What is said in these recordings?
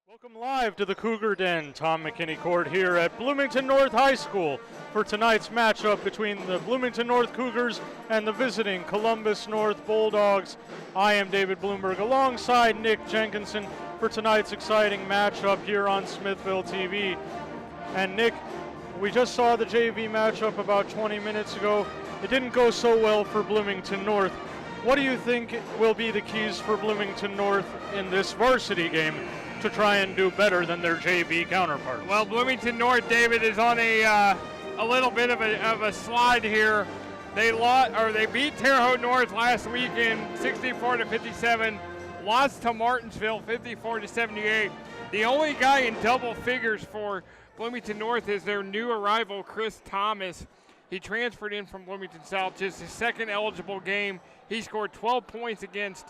Welcome live to the Cougar Den. Tom McKinney Court here at Bloomington North High School for tonight's matchup between the Bloomington North Cougars and the visiting Columbus North Bulldogs. I am David Bloomberg alongside Nick Jenkinson for tonight's exciting matchup here on Smithville TV. And Nick, we just saw the JV matchup about 20 minutes ago. It didn't go so well for Bloomington North. What do you think will be the keys for Bloomington North in this varsity game to try and do better than their JV counterparts? Well, Bloomington North, David, is on a little bit of a slide here. They beat Terre Haute North last weekend, 64-57. Lost to Martinsville, 54-78. The only guy in double figures for Bloomington North is their new arrival, Chris Thomas. He transferred in from Bloomington South, just his second eligible game. He scored 12 points against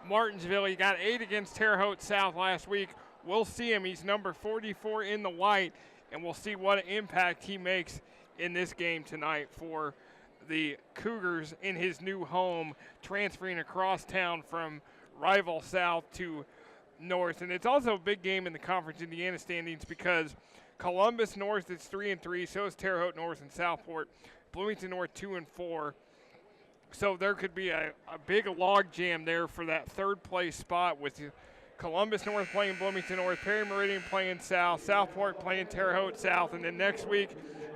Martinsville. He got 8 against Terre Haute South last week. We'll see him. He's number 44 in the white, and we'll see what impact he makes in this game tonight for the Cougars in his new home, transferring across town from rival South to North. And it's also a big game in the Conference Indiana standings because Columbus North is 3-3, so is Terre Haute North and Southport. Bloomington North 2-4. So there could be a big log jam there for that third place spot with Columbus North playing Bloomington North, Perry Meridian playing South, Southport playing Terre Haute South, and then next week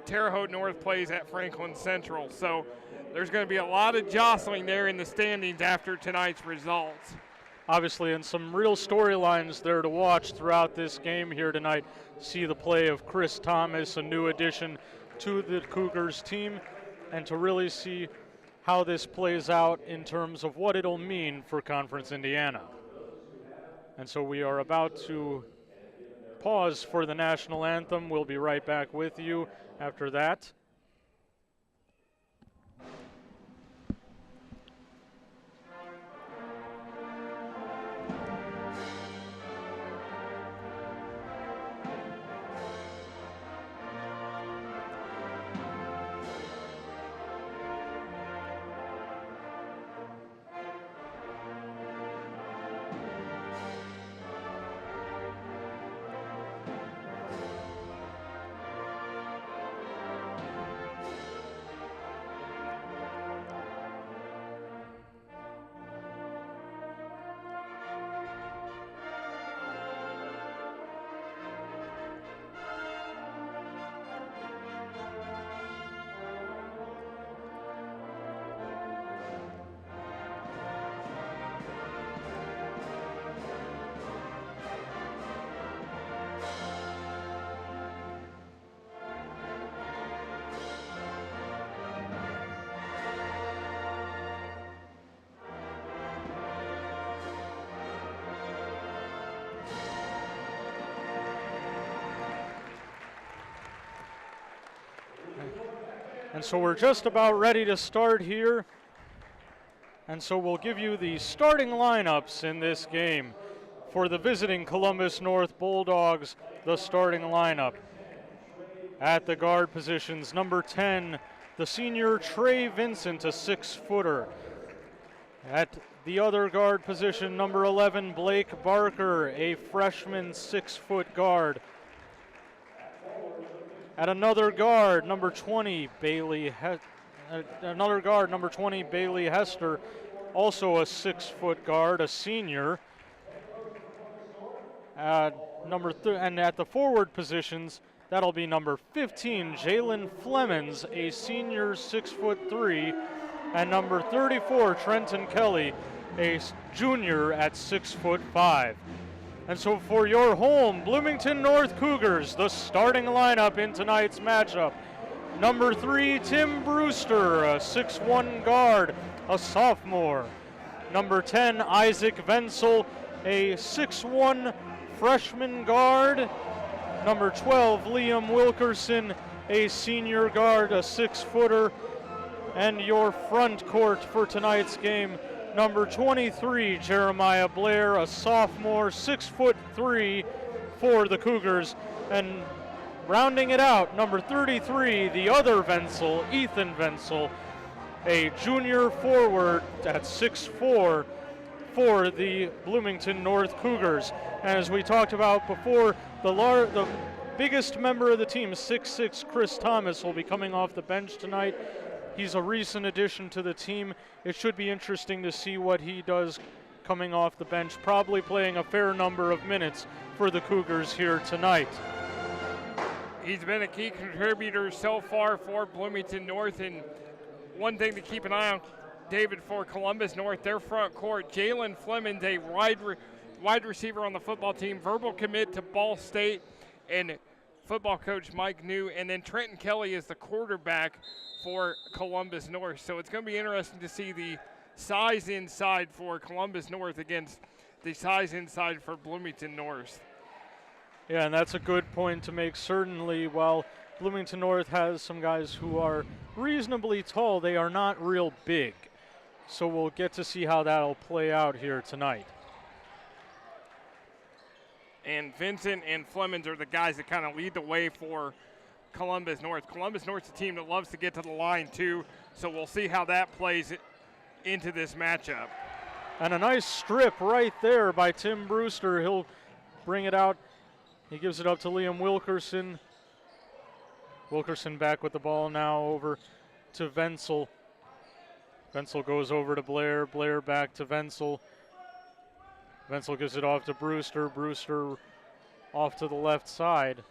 Terre Haute North plays at Franklin Central. So there's going to be a lot of jostling there in the standings after tonight's results. Obviously, and some real storylines there to watch throughout this game here tonight. See the play of Chris Thomas, a new addition to the Cougars team, and to really see how this plays out in terms of what it'll mean for Conference Indiana. And so we are about to pause for the national anthem. We'll be right back with you after that. And so we're just about ready to start here. And so we'll give you the starting lineups in this game. For the visiting Columbus North Bulldogs, the starting lineup. At the guard positions, number 10, the senior Trey Vincent, a 6-footer. At the other guard position, number 11, Blake Barker, a freshman 6-foot guard. At another guard, number 20, Bailey Hester, also a 6-foot guard, a senior. And at the forward positions, that'll be number 15, Jalen Flemons, a senior 6'3", and number 34, Trenton Kelly, a junior at 6'5". And so for your home, Bloomington North Cougars, the starting lineup in tonight's matchup. Number 3, Tim Brewster, a 6'1" guard, a sophomore. Number 10, Isaac Venzel, a 6'1" freshman guard. Number 12, Liam Wilkerson, a senior guard, a 6-footer. And your front court for tonight's game, number 23, Jeremiah Blair, a sophomore, 6'3" for the Cougars. And rounding it out, number 33, the other Venzel, Ethan Venzel, a junior forward at 6'4" for the Bloomington North Cougars. And as we talked about before, the biggest member of the team, 6'6" Chris Thomas, will be coming off the bench tonight. He's a recent addition to the team. It should be interesting to see what he does coming off the bench, probably playing a fair number of minutes for the Cougars here tonight. He's been a key contributor so far for Bloomington North, and one thing to keep an eye on, David, for Columbus North, their front court, Jalen Flemings, a wide receiver on the football team, verbal commit to Ball State, and football coach Mike New, and then Trenton Kelly is the quarterback for Columbus North. So it's going to be interesting to see the size inside for Columbus North against the size inside for Bloomington North. Yeah, and that's a good point to make. Certainly, while Bloomington North has some guys who are reasonably tall, they are not real big. So we'll get to see how that'll play out here tonight. And Vincent and Flemings are the guys that kind of lead the way for Columbus North. Columbus North's a team that loves to get to the line too, so we'll see how that plays into this matchup. And a nice strip right there by Tim Brewster. He'll bring it out. He gives it up to Liam Wilkerson. Wilkerson back with the ball now over to Wenzel. Wenzel goes over to Blair. Blair back to Wenzel. Wenzel gives it off to Brewster. Brewster off to the left side.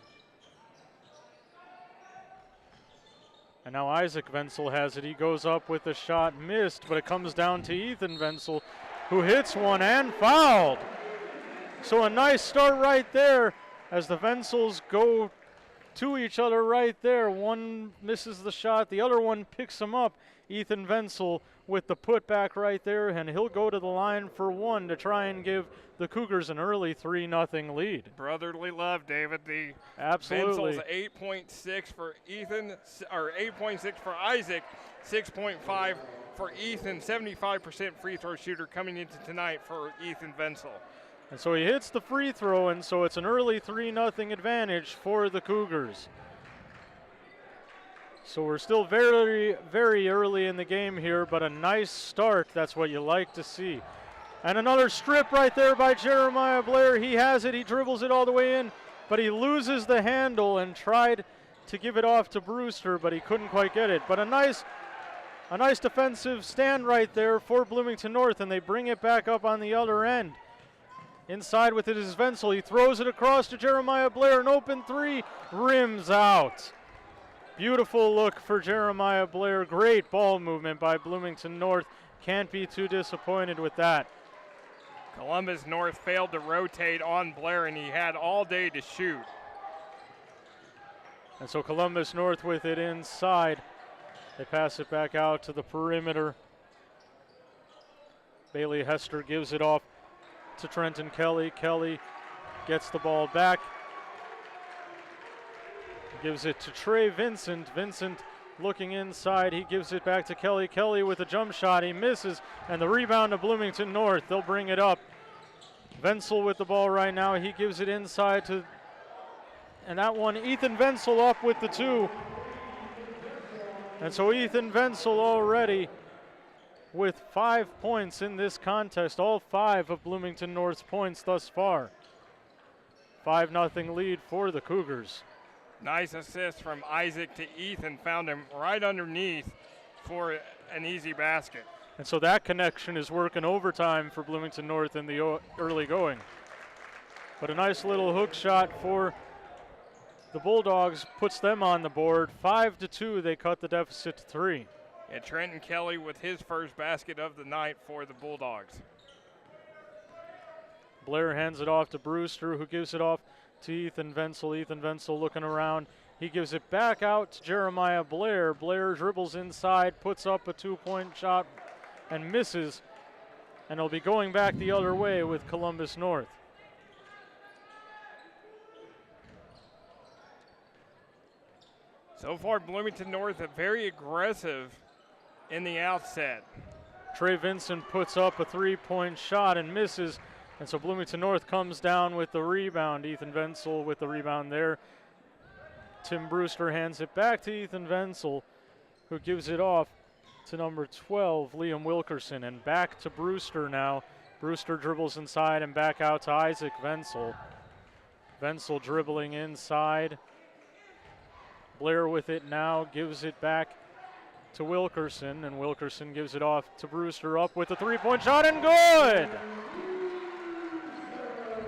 And now Isaac Wenzel has it. He goes up with the shot, missed, but it comes down to Ethan Wenzel, who hits one and fouled. So a nice start right there as the Wenzels go to each other right there. One misses the shot, the other one picks him up. Ethan Wenzel with the putback right there, and he'll go to the line for one to try and give the Cougars an early 3-0 lead. Brotherly love, David. The Absolutely. Wenzel's 8.6 for Ethan, or 8.6 for Isaac, 6.5 for Ethan. 75% free throw shooter coming into tonight for Ethan Wenzel. And so he hits the free throw, and so it's an early 3-0 advantage for the Cougars. So we're still very, very early in the game here, but a nice start. That's what you like to see. And another strip right there by Jeremiah Blair. He has it. He dribbles it all the way in, but he loses the handle and tried to give it off to Brewster, but he couldn't quite get it. But a nice defensive stand right there for Bloomington North, and they bring it back up on the other end. Inside with it is Wenzel. He throws it across to Jeremiah Blair. An open three, rims out. Beautiful look for Jeremiah Blair. Great ball movement by Bloomington North. Can't be too disappointed with that. Columbus North failed to rotate on Blair, and he had all day to shoot. And so Columbus North with it inside. They pass it back out to the perimeter. Bailey Hester gives it off to Trenton Kelly. Kelly gets the ball back. Gives it to Trey Vincent. Vincent looking inside. He gives it back to Kelly. Kelly with a jump shot. He misses, and the rebound to Bloomington North. They'll bring it up. Wenzel with the ball right now. He gives it inside to, and that one, Ethan Wenzel up with the two. And so Ethan Wenzel already with 5 points in this contest. All 5 of Bloomington North's points thus far. 5-0 lead for the Cougars. Nice assist from Isaac to Ethan. Found him right underneath for an easy basket. And so that connection is working overtime for Bloomington North in the early going. But a nice little hook shot for the Bulldogs puts them on the board. 5-2, they cut the deficit to 3. And Trenton Kelly with his first basket of the night for the Bulldogs. Blair hands it off to Brewster, who gives it off to Ethan Wenzel. Ethan Wenzel looking around. He gives it back out to Jeremiah Blair. Blair dribbles inside, puts up a 2-point shot and misses. And he'll be going back the other way with Columbus North. So far, Bloomington North are very aggressive in the outset. Trey Vincent puts up a 3-point shot and misses. And so Bloomington North comes down with the rebound. Ethan Wenzel with the rebound there. Tim Brewster hands it back to Ethan Wenzel, who gives it off to number 12, Liam Wilkerson. And back to Brewster now. Brewster dribbles inside and back out to Isaac Wenzel. Wenzel dribbling inside. Blair with it now, gives it back to Wilkerson, and Wilkerson gives it off to Brewster, up with a three-point shot, and good!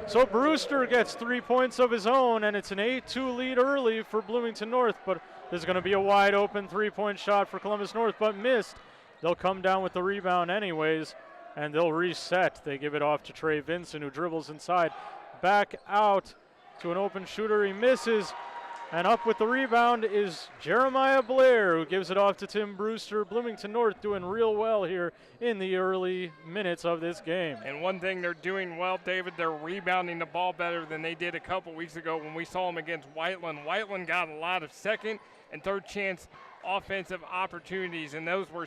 So Brewster gets 3 points of his own, and it's an 8-2 lead early for Bloomington North, but there's going to be a wide open three-point shot for Columbus North, but missed. They'll come down with the rebound anyways, and they'll reset. They give it off to Trey Vincent, who dribbles inside, back out to an open shooter. He misses, and up with the rebound is Jeremiah Blair, who gives it off to Tim Brewster. Bloomington North doing real well here in the early minutes of this game. And one thing they're doing well, David, they're rebounding the ball better than they did a couple weeks ago when we saw them against Whiteland. Whiteland got a lot of second and third chance offensive opportunities, and those were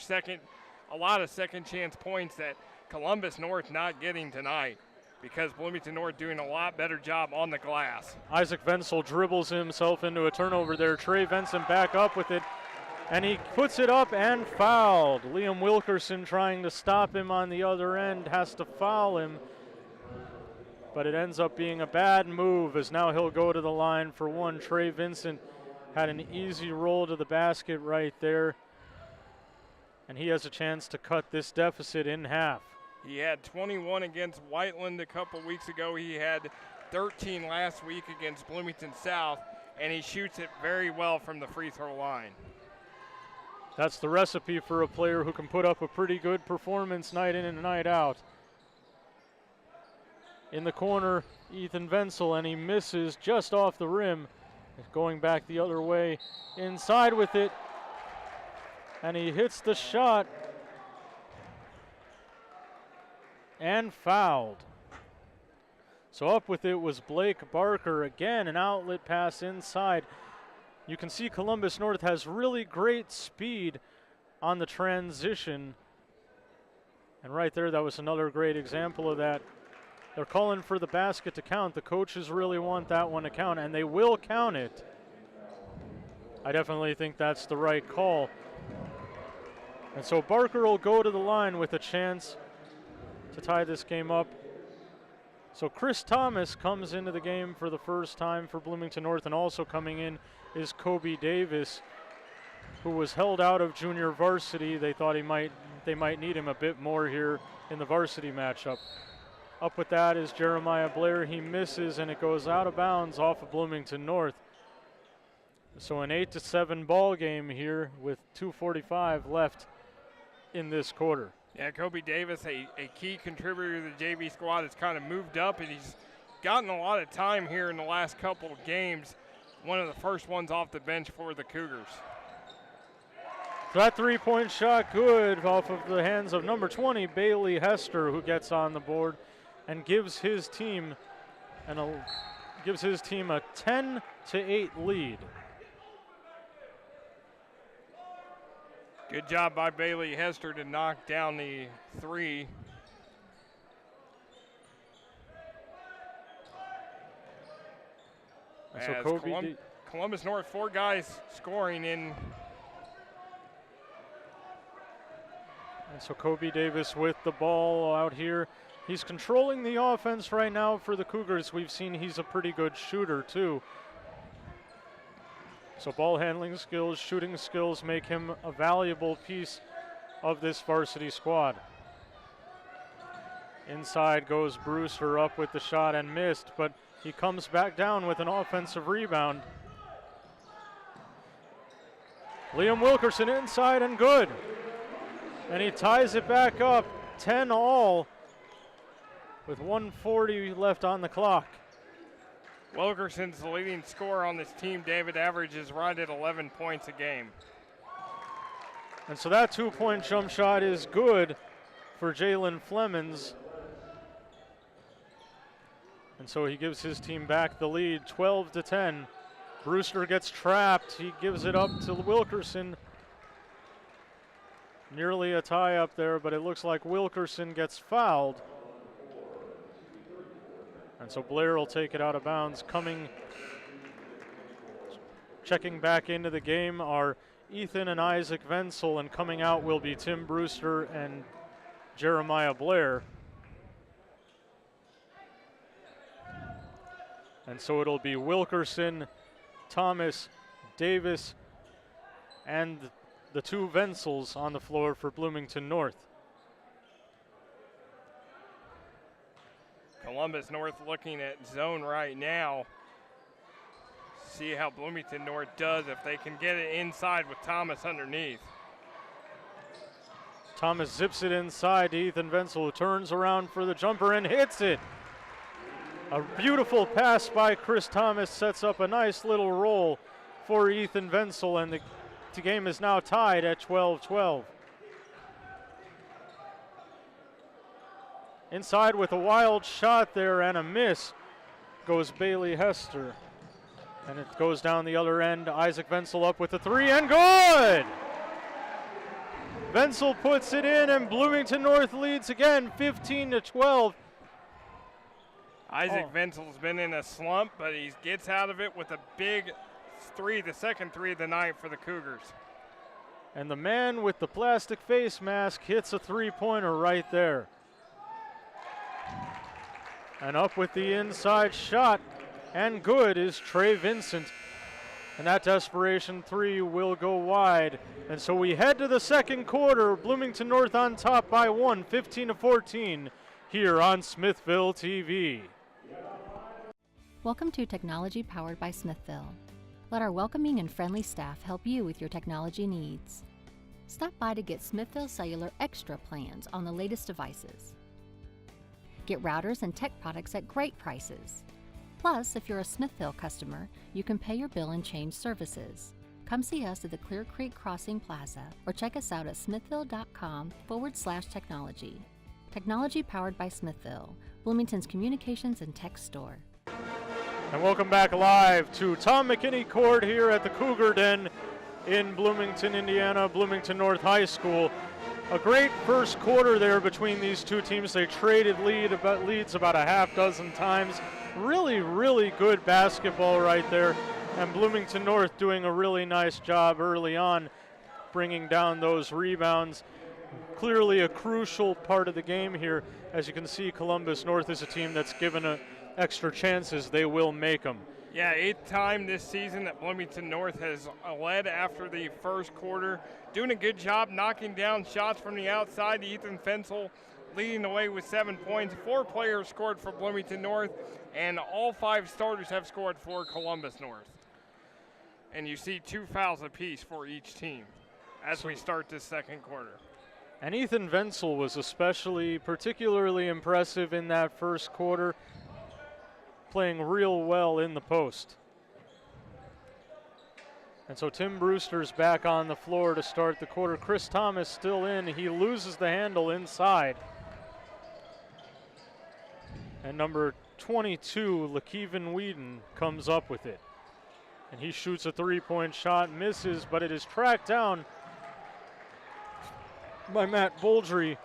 a lot of second chance points that Columbus North not getting tonight, because Bloomington North doing a lot better job on the glass. Isaac Wenzel dribbles himself into a turnover there. Trey Vincent back up with it, and he puts it up and fouled. Liam Wilkerson trying to stop him on the other end, has to foul him, but it ends up being a bad move, as now he'll go to the line for one. Trey Vincent had an easy roll to the basket right there, and he has a chance to cut this deficit in half. He had 21 against Whiteland a couple weeks ago. He had 13 last week against Bloomington South, and he shoots it very well from the free throw line. That's the recipe for a player who can put up a pretty good performance night in and night out. In the corner, Ethan Wenzel, and he misses just off the rim. Going back the other way, inside with it, and he hits the shot and fouled. So up with it was Blake Barker. Again, an outlet pass inside. You can see Columbus North has really great speed on the transition, and right there, that was another great example of that. They're calling for the basket to count. The coaches really want that one to count, and they will count it. I definitely think that's the right call. And so Barker will go to the line with a chance to tie this game up. So Chris Thomas comes into the game for the first time for Bloomington North, and also coming in is Kobe Davis, who was held out of junior varsity. They thought they might need him a bit more here in the varsity matchup. Up with that is Jeremiah Blair. He misses, and it goes out of bounds off of Bloomington North. So an 8-7 ball game here with 2:45 left in this quarter. Yeah, Kobe Davis, a key contributor to the JV squad, has kind of moved up, and he's gotten a lot of time here in the last couple of games. One of the first ones off the bench for the Cougars. So that three-point shot good off of the hands of number 20, Bailey Hester, who gets on the board and gives his team a 10-8 lead. Good job by Bailey Hester to knock down the three. So Columbus North, 4 guys scoring in. And so Kobe Davis with the ball out here. He's controlling the offense right now for the Cougars. We've seen he's a pretty good shooter too. So ball handling skills, shooting skills make him a valuable piece of this varsity squad. Inside goes Brewster, up with the shot and missed, but he comes back down with an offensive rebound. Liam Wilkerson inside and good. And he ties it back up, 10-all, with 1:40 left on the clock. Wilkerson's the leading scorer on this team. David averages right at 11 points a game. And so that 2-point jump shot is good for Jalen Flemons. And so he gives his team back the lead, 12-10. Brewster gets trapped. He gives it up to Wilkerson. Nearly a tie up there, but it looks like Wilkerson gets fouled. And so Blair will take it out of bounds. Checking back into the game are Ethan and Isaac Wenzel, and coming out will be Tim Brewster and Jeremiah Blair. And so it'll be Wilkerson, Thomas, Davis, and the two Vensels on the floor for Bloomington North. Columbus North looking at zone right now. See how Bloomington North does if they can get it inside with Thomas underneath. Thomas zips it inside to Ethan Vensel, who turns around for the jumper and hits it. A beautiful pass by Chris Thomas sets up a nice little roll for Ethan Vensel, and the game is now tied at 12-12. Inside with a wild shot there and a miss goes Bailey Hester. And it goes down the other end. Isaac Vensel up with the three and good! Vensel puts it in and Bloomington North leads again 15-12. Isaac Vensel's been in a slump, but he gets out of it with a big three, the second three of the night for the Cougars. And the man with the plastic face mask hits a three-pointer right there. And up with the inside shot, and good is Trey Vincent. And that desperation three will go wide. And so we head to the second quarter. Bloomington North on top by one, 15-14, here on Smithville TV. Welcome to Technology Powered by Smithville. Let our welcoming and friendly staff help you with your technology needs. Stop by to get Smithville Cellular Extra plans on the latest devices. Get routers and tech products at great prices. Plus, if you're a Smithville customer, you can pay your bill and change services. Come see us at the Clear Creek Crossing Plaza or check us out at smithville.com/technology. Technology powered by Smithville, Bloomington's communications and tech store. And welcome back live to Tom McKinney Court here at the Cougar Den in Bloomington, Indiana, Bloomington North High School. A great first quarter there between these two teams. They traded leads about a half dozen times. Really, really good basketball right there. And Bloomington North doing a really nice job early on, bringing down those rebounds. Clearly a crucial part of the game here. As you can see, Columbus North is a team that's given extra chances. They will make them. Yeah, 8th time this season that Bloomington North has led after the first quarter. Doing a good job knocking down shots from the outside. Ethan Vensel leading the way with 7 points. 4 players scored for Bloomington North, and all 5 starters have scored for Columbus North. And you see 2 fouls apiece for each team as we start this second quarter. And Ethan Vensel was particularly impressive in that first quarter, playing real well in the post. And so Tim Brewster's back on the floor to start the quarter. Chris Thomas still in. He loses the handle inside. And number 22, LaKeven Whedon, comes up with it. And he shoots a three-point shot, misses, but it is tracked down by Matt Boldry,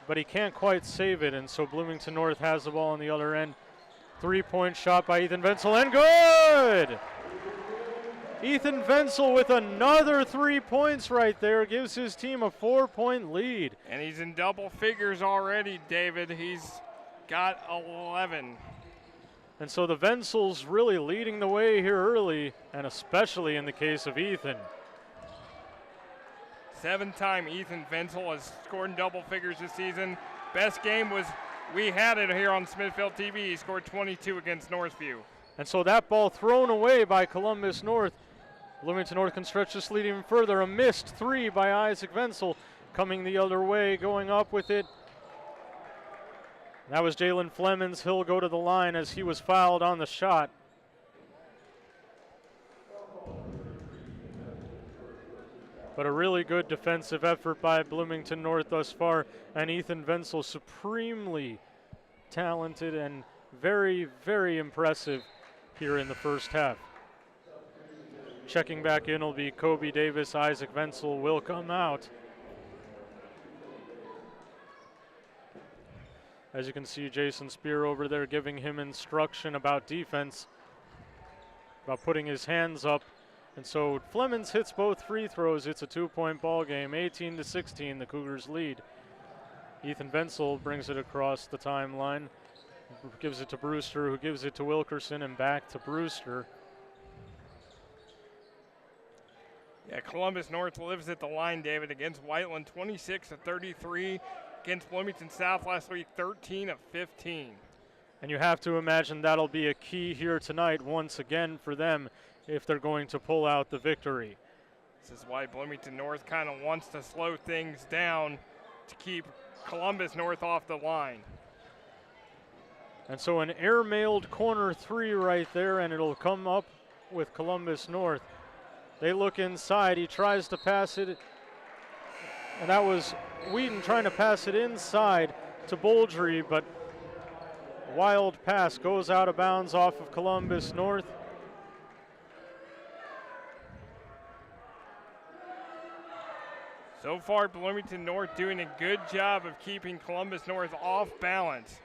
but he can't quite save it, and so Bloomington North has the ball on the other end. Three-point shot by Ethan Vensel, and good! Ethan Vensel with another 3 points right there, gives his team a 4-point lead. And he's in double figures already, David. He's got 11. And so the Vensels really leading the way here early, and especially in the case of Ethan. 7-time Ethan Vensel has scored in double figures this season. Best game was, we had it here on Smithville TV. He scored 22 against Northview. And so that ball thrown away by Columbus North. Bloomington North can stretch this lead even further. A missed three by Isaac Vensel coming the other way, going up with it. That was Jalen Flemons. He'll go to the line as he was fouled on the shot. But a really good defensive effort by Bloomington North thus far. And Ethan Vensel, supremely talented and very, very impressive here in the first half. Checking back in will be Kobe Davis. Isaac Vensel will come out. As you can see, Jason Spear over there giving him instruction about defense, about putting his hands up. And so Flemons hits both free throws. It's a 2-point ball game, 18-16, the Cougars lead. Ethan Vensel brings it across the timeline. Gives it to Brewster, who gives it to Wilkerson, and back to Brewster. Yeah, Columbus North lives at the line, David, against Whiteland, 26-33. Against Bloomington South last week, 13-15. And you have to imagine that'll be a key here tonight once again for them if they're going to pull out the victory. This is why Bloomington North kind of wants to slow things down to keep Columbus North off the line. And so an air-mailed corner three right there, and it'll come up with Columbus North. They look inside. He tries to pass it, and that was Whedon trying to pass it inside to Boldry, but wild pass goes out of bounds off of Columbus North. So far, Bloomington North doing a good job of keeping Columbus North off balance.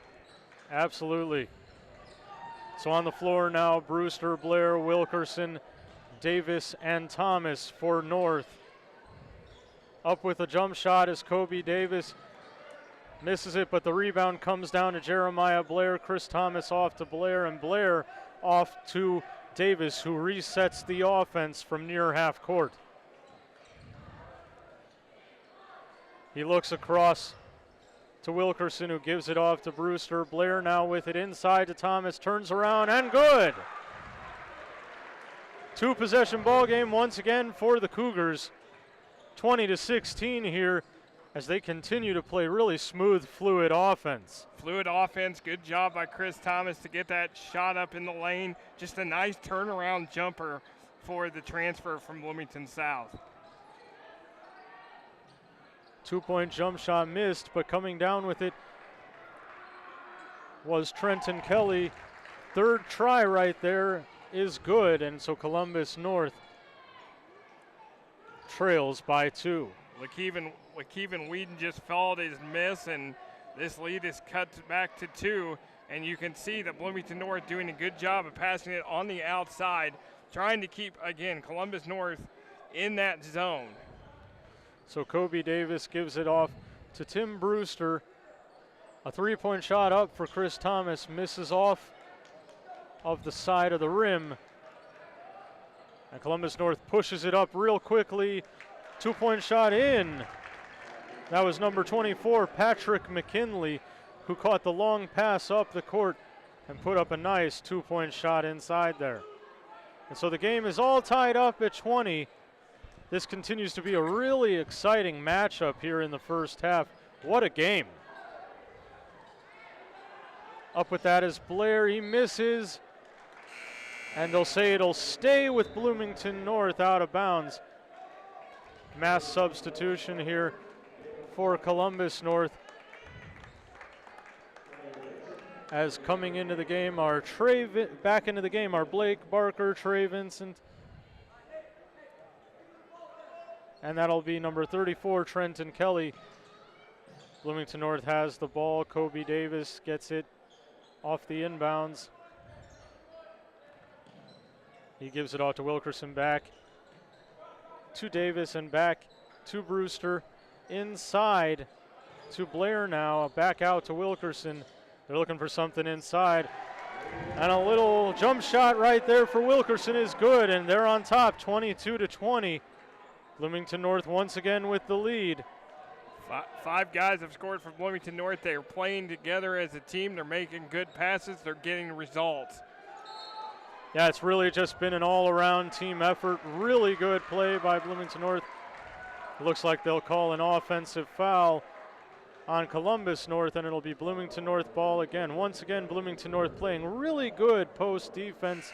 Absolutely. So on the floor now, Brewster, Blair, Wilkerson, Davis, and Thomas for North. Up with a jump shot is Kobe Davis. Misses it, but the rebound comes down to Jeremiah Blair. Chris Thomas off to Blair, and Blair off to Davis, who resets the offense from near half court. He looks across to Wilkerson, who gives it off to Brewster. Blair now with it inside to Thomas, turns around, and good! Two-possession ball game once again for the Cougars. 20-16 here as they continue to play really smooth, fluid offense. Fluid offense, good job by Chris Thomas to get that shot up in the lane. Just a nice turnaround jumper for the transfer from Bloomington South. Two-point jump shot missed, but coming down with it was Trenton Kelly. Third try right there is good, and so Columbus North trails by 2. LaKeven Whedon just followed his miss, and this lead is cut back to 2. And you can see that Bloomington North doing a good job of passing it on the outside, trying to keep, again, Columbus North in that zone. So Kobe Davis gives it off to Tim Brewster. A three-point shot up for Chris Thomas, misses off of the side of the rim. And Columbus North pushes it up real quickly. Two-point shot in. That was number 24, Patrick McKinley, who caught the long pass up the court and put up a nice two-point shot inside there. And so the game is all tied up at 20. This continues to be a really exciting matchup here in the first half. What a game. Up with that is Blair. He misses. And they'll say it'll stay with Bloomington North out of bounds. Mass substitution here for Columbus North. As coming into the game are back into the game are Blake Barker, Trey Vincent. And that'll be number 34, Trenton Kelly. Bloomington North has the ball. Kobe Davis gets it off the inbounds. He gives it off to Wilkerson, back to Davis, and back to Brewster. Inside to Blair now, back out to Wilkerson. They're looking for something inside. And a little jump shot right there for Wilkerson is good, and they're on top, 22-20. Bloomington North once again with the lead. Five guys have scored for Bloomington North. They're playing together as a team. They're making good passes. They're getting results. Yeah, it's really just been an all-around team effort. Really good play by Bloomington North. It looks like they'll call an offensive foul on Columbus North, and it'll be Bloomington North ball again. Once again, Bloomington North playing really good post defense.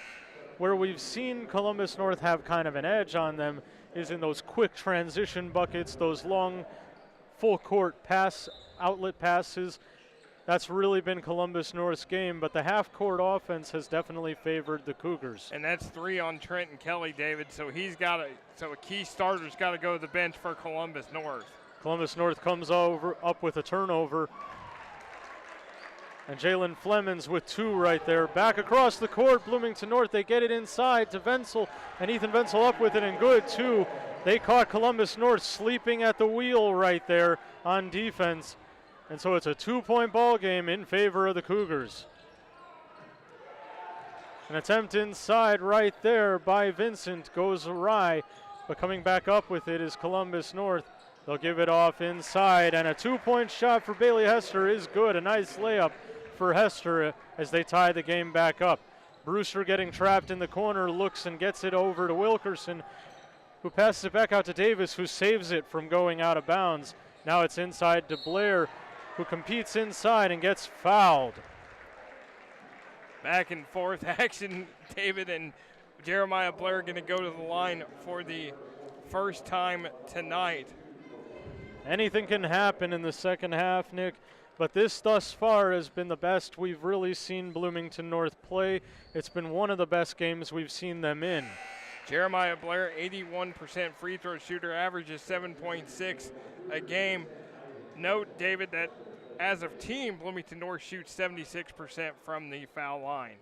Where we've seen Columbus North have kind of an edge on them is in those quick transition buckets, those long full court outlet passes. That's really been Columbus North's game, but the half court offense has definitely favored the Cougars. And that's 3 on Trenton Kelly, David, so a key starter's got to go to the bench for Columbus North. Columbus North comes up with a turnover. And Jalen Flemons with 2 right there. Back across the court, Bloomington North. They get it inside to Wenzel, and Ethan Wenzel up with it, and good too. They caught Columbus North sleeping at the wheel right there on defense. And so it's a 2-point ball game in favor of the Cougars. An attempt inside right there by Vincent goes awry, but coming back up with it is Columbus North. They'll give it off inside, and a 2-point shot for Bailey Hester is good. A nice layup for Hester as they tie the game back up. Brewster getting trapped in the corner, looks and gets it over to Wilkerson, who passes it back out to Davis, who saves it from going out of bounds. Now it's inside to Blair, who competes inside and gets fouled. Back and forth action. David and Jeremiah Blair going to go to the line for the first time tonight. Anything can happen in the second half, Nick, but this thus far has been the best we've really seen Bloomington North play. It's been one of the best games we've seen them in. Jeremiah Blair, 81% free throw shooter, averages 7.6 a game. Note, David, that as a team, Bloomington North shoots 76% from the foul line.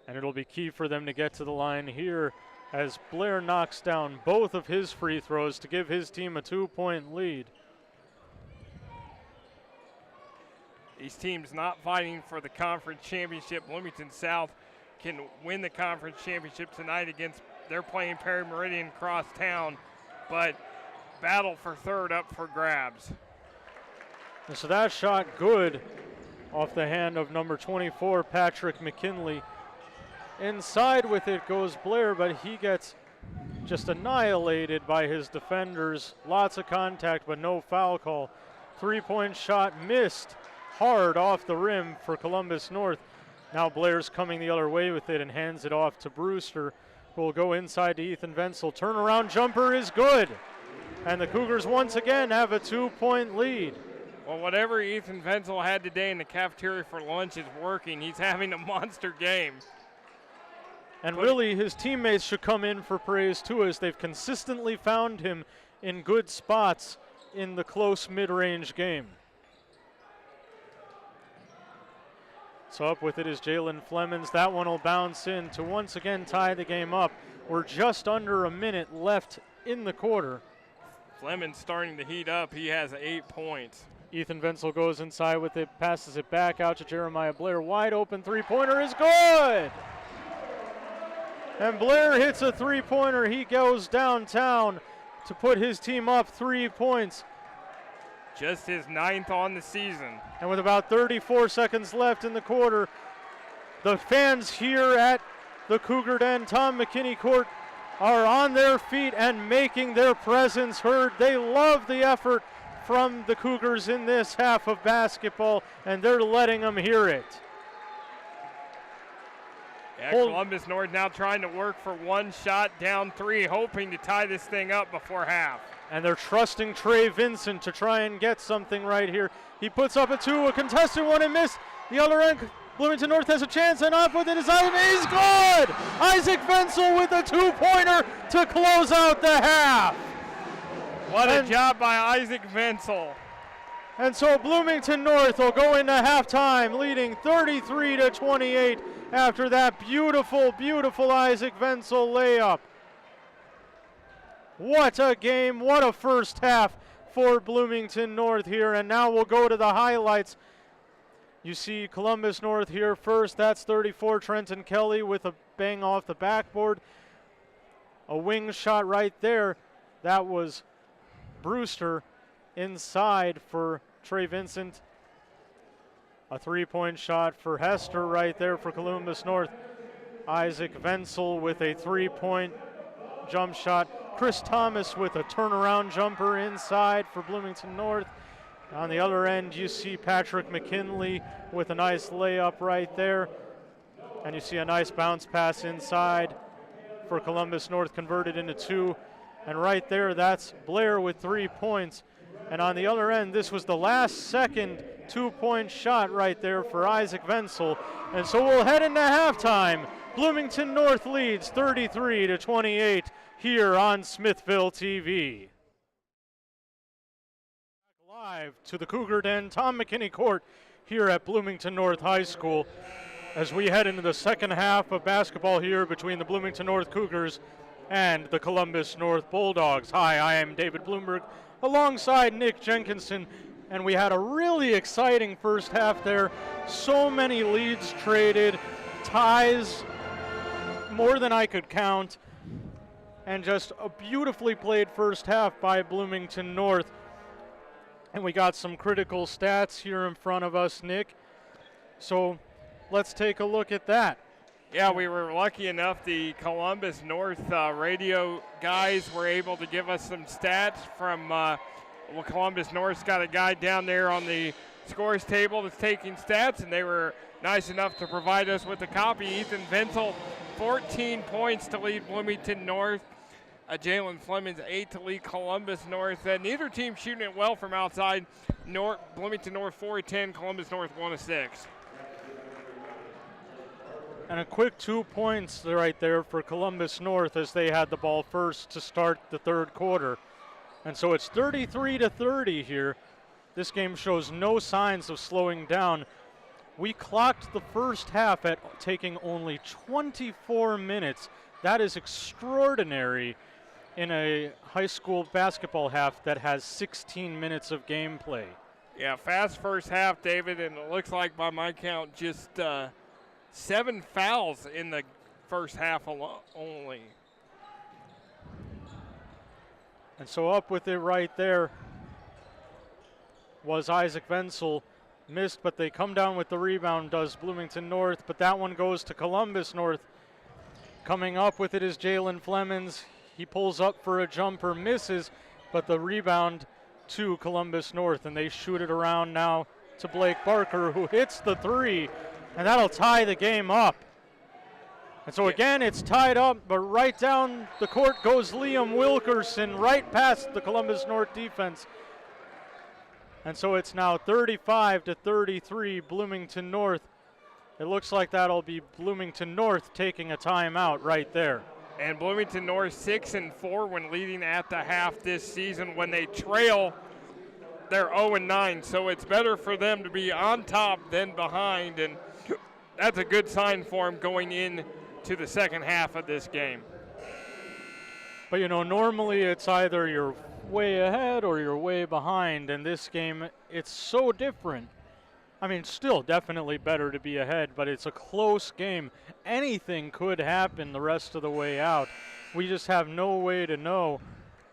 And it'll be key for them to get to the line here as Blair knocks down both of his free throws to give his team a 2-point lead. These teams not fighting for the conference championship. Bloomington South can win the conference championship tonight against, they're playing Perry Meridian across town, but battle for third up for grabs. And so that shot good off the hand of number 24, Patrick McKinley. Inside with it goes Blair, but he gets just annihilated by his defenders. Lots of contact, but no foul call. 3-point shot missed hard off the rim for Columbus North. Now Blair's coming the other way with it and hands it off to Brewster, who will go inside to Ethan Wenzel. Turnaround jumper is good. And the Cougars once again have a 2-point lead. Well, whatever Ethan Wenzel had today in the cafeteria for lunch is working. He's having a monster game. And really, his teammates should come in for praise too, as they've consistently found him in good spots in the close mid-range game. So up with it is Jalen Flemings. That one will bounce in to once again tie the game up. We're just under a minute left in the quarter. Flemings starting to heat up. He has 8 points. Ethan Wenzel goes inside with it, passes it back out to Jeremiah Blair. Wide open three-pointer is good! And Blair hits a three-pointer. He goes downtown to put his team up 3 points. Just his 9th on the season. And with about 34 seconds left in the quarter, the fans here at the Cougar Den Tom McKinney Court are on their feet and making their presence heard. They love the effort from the Cougars in this half of basketball, and they're letting them hear it. Yeah, Columbus North now trying to work for one shot, down 3, hoping to tie this thing up before half. And they're trusting Trey Vincent to try and get something right here. He puts up a 2, a contested one and missed. The other end, Bloomington North has a chance, and up with it is Isaac. He's good! Isaac Wenzel with a 2-pointer to close out the half. What a job by Isaac Wenzel. And so Bloomington North will go into halftime leading 33-28 after that beautiful, beautiful Isaac Wenzel layup. What a game, what a first half for Bloomington North here. And now we'll go to the highlights. You see Columbus North here first. That's 34, Trenton Kelly with a bang off the backboard. A wing shot right there. That was Brewster inside for Trey Vincent. A 3-point shot for Hester right there for Columbus North. Isaac Wenzel with a 3-point jump shot. Chris Thomas with a turnaround jumper inside for Bloomington North. On the other end, you see Patrick McKinley with a nice layup right there. And you see a nice bounce pass inside for Columbus North, converted into 2. And right there, that's Blair with 3 points. And on the other end, this was the last second 2-point shot right there for Isaac Wenzel. And so we'll head into halftime. Bloomington North leads 33-28 here on Smithville TV. Live to the Cougar Den, Tom McKinney Court here at Bloomington North High School as we head into the second half of basketball here between the Bloomington North Cougars and the Columbus North Bulldogs. Hi, I am David Bloomberg alongside Nick Jenkinson, and we had a really exciting first half there. So many leads traded, ties, more than I could count, and just a beautifully played first half by Bloomington North. And we got some critical stats here in front of us, Nick. So let's take a look at that. Yeah, we were lucky enough. The Columbus North radio guys were able to give us some stats from Columbus North's got a guy down there on the scores table that's taking stats, and they were nice enough to provide us with a copy. Ethan Venzel, 14 points to lead Bloomington North. Jalen Flemings, 8 to lead Columbus North. Neither team shooting it well from outside. Bloomington North 4 of 10, Columbus North 1 of 6. And a quick 2 points right there for Columbus North as they had the ball first to start the third quarter. And so it's 33-30 here. This game shows no signs of slowing down. We clocked the first half at taking only 24 minutes. That is extraordinary in a high school basketball half that has 16 minutes of gameplay. Yeah, fast first half, David, and it looks like by my count just 7 fouls in the first half only. And so up with it right there was Isaac Venzel. Missed, but they come down with the rebound, does Bloomington North, but that one goes to Columbus North. Coming up with it is Jalen Flemings. He pulls up for a jumper, misses, but the rebound to Columbus North, and they shoot it around now to Blake Barker, who hits the three, and that'll tie the game up. And so again, it's tied up, but right down the court goes Liam Wilkerson, right past the Columbus North defense. And so it's now 35-33, Bloomington North. It looks like that'll be Bloomington North taking a timeout right there. And Bloomington North 6-4 when leading at the half this season. When they trail, they're 0-9. So it's better for them to be on top than behind, and that's a good sign for them going into the second half of this game. But you know, normally it's either you're way ahead or you're way behind. In this game, it's so different. I mean, still definitely better to be ahead, but it's a close game. Anything could happen the rest of the way out. We just have no way to know.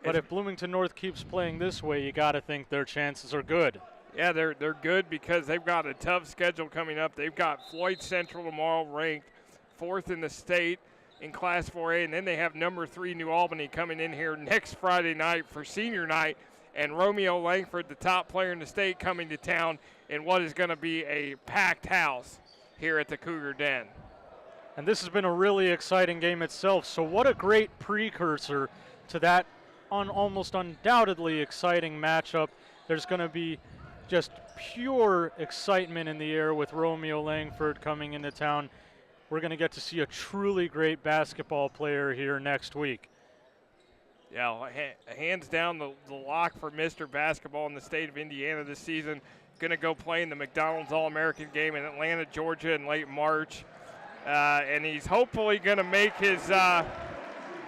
But if Bloomington North keeps playing this way, you got to think their chances are good. Yeah, they're good because they've got a tough schedule coming up. They've got Floyd Central tomorrow, ranked 4th in the state in Class 4A, and then they have number 3 New Albany coming in here next Friday night for senior night, and Romeo Langford, the top player in the state, coming to town in what is going to be a packed house here at the Cougar Den. And this has been a really exciting game itself, so what a great precursor to that almost undoubtedly exciting matchup. There's going to be just pure excitement in the air with Romeo Langford coming into town. We're going to get to see a truly great basketball player here next week. Yeah, hands down the lock for Mr. Basketball in the state of Indiana this season. Going to go play in the McDonald's All-American game in Atlanta, Georgia in late March. And he's hopefully going to make his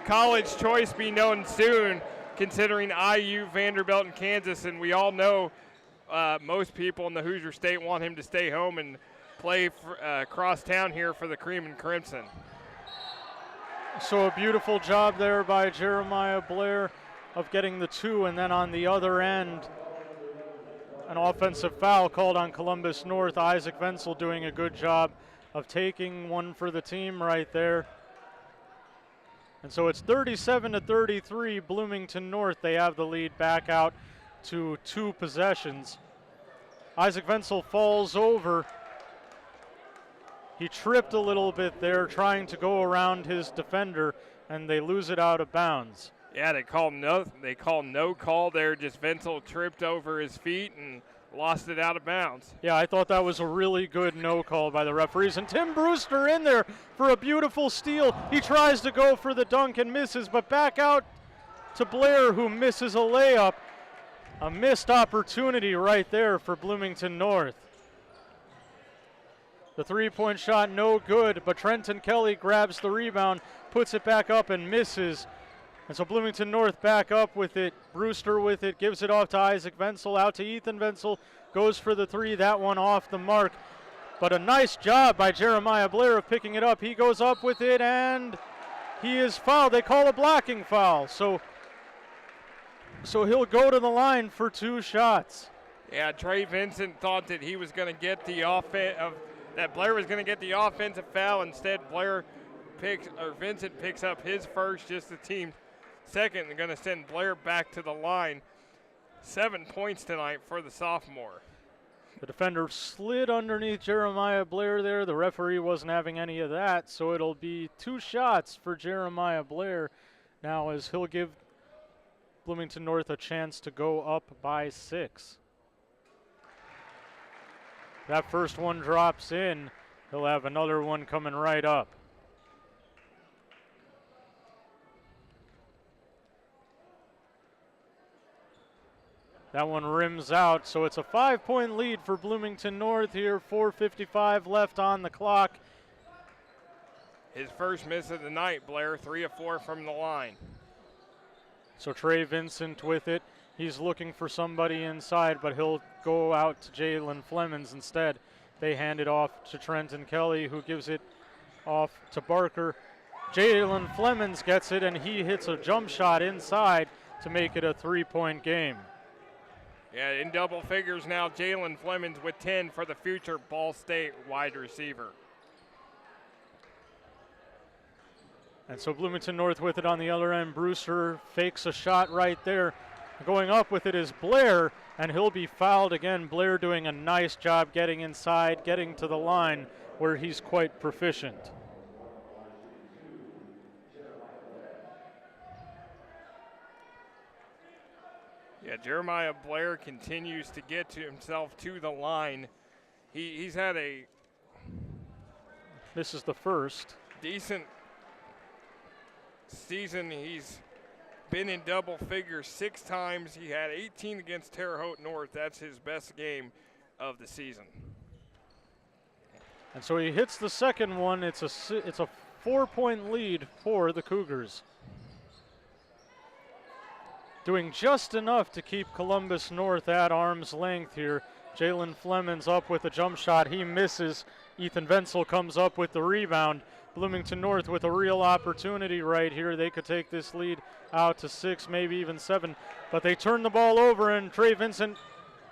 college choice be known soon, considering IU, Vanderbilt, and Kansas. And we all know most people in the Hoosier State want him to stay home and play across town here for the Cream and Crimson. So a beautiful job there by Jeremiah Blair of getting the 2, and then on the other end, an offensive foul called on Columbus North. Isaac Venzel doing a good job of taking one for the team right there. And so it's 37-33, Bloomington North. They have the lead back out to 2 possessions. Isaac Venzel falls over. He tripped a little bit there trying to go around his defender, and they lose it out of bounds. Yeah, they call no call there. Just Venzel tripped over his feet and lost it out of bounds. Yeah, I thought that was a really good no call by the referees. And Tim Brewster in there for a beautiful steal. He tries to go for the dunk and misses, but back out to Blair, who misses a layup. A missed opportunity right there for Bloomington North. The three-point shot no good, but Trenton Kelly grabs the rebound, puts it back up and misses. And so Bloomington North back up with it. Brewster with it, gives it off to Isaac Venzel, out to Ethan Venzel, goes for the 3, that one off the mark. But a nice job by Jeremiah Blair of picking it up. He goes up with it, and he is fouled. They call a blocking foul. So he'll go to the line for 2 shots. Yeah, Trey Vincent thought that he was going to get the that Blair was going to get the offensive foul. Instead, Vincent picks up his first, just the team second, and going to send Blair back to the line. 7 points tonight for the sophomore. The defender slid underneath Jeremiah Blair there. The referee wasn't having any of that, so it'll be 2 shots for Jeremiah Blair now, as he'll give Bloomington North a chance to go up by 6. That first one drops in. He'll have another one coming right up. That one rims out, so it's a 5-point lead for Bloomington North here. 4:55 left on the clock. His first miss of the night, Blair, 3 of 4 from the line. So Trey Vincent with it. He's looking for somebody inside, but he'll go out to Jalen Flemings instead. They hand it off to Trenton Kelly, who gives it off to Barker. Jalen Flemings gets it, and he hits a jump shot inside to make it a 3-point game. Yeah, in double figures now, Jalen Flemings with 10 for the future Ball State wide receiver. And so Bloomington North with it on the other end. Brewster fakes a shot right there. Going up with it is Blair, and he'll be fouled again. Blair doing a nice job getting inside, getting to the line where he's quite proficient. Yeah, Jeremiah Blair continues to get to himself to the line. He's had a... This is the first. Decent season. He's been in double figures 6 times. He had 18 against Terre Haute North. That's his best game of the season. And so he hits the second one. It's a 4-point lead for the Cougars. Doing just enough to keep Columbus North at arm's length here. Jalen Flemings up with a jump shot. He misses. Ethan Wenzel comes up with the rebound. Bloomington North with a real opportunity right here. They could take this lead out to 6, maybe even 7. But they turn the ball over, and Trey Vincent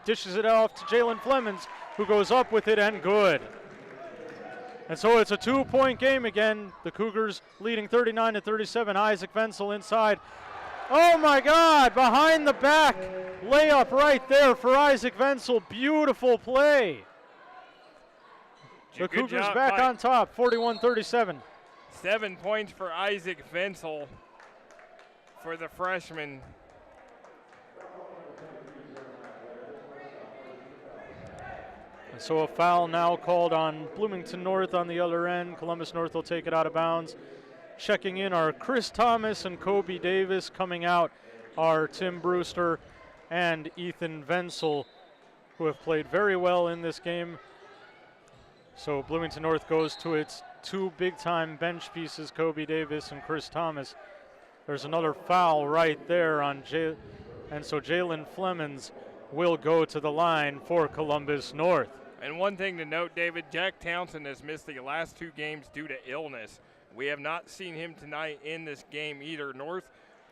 dishes it off to Jalen Flemings, who goes up with it, and good. And so it's a 2-point game again. The Cougars leading 39-37. Isaac Wenzel inside. Oh my God, behind the back layup right there for Isaac Wenzel. Beautiful play. The Cougars back on top, 41-37. 7 points for Isaac Wenzel for the freshman. And so a foul now called on Bloomington North on the other end. Columbus North will take it out of bounds. Checking in are Chris Thomas and Kobe Davis. Coming out are Tim Brewster and Ethan Wenzel, who have played very well in this game. So Bloomington North goes to its 2 big-time bench pieces, Kobe Davis and Chris Thomas. There's another foul right there on and so Jalen Flemings will go to the line for Columbus North. And one thing to note, David, Jack Townsend has missed the last 2 games due to illness. We have not seen him tonight in this game either.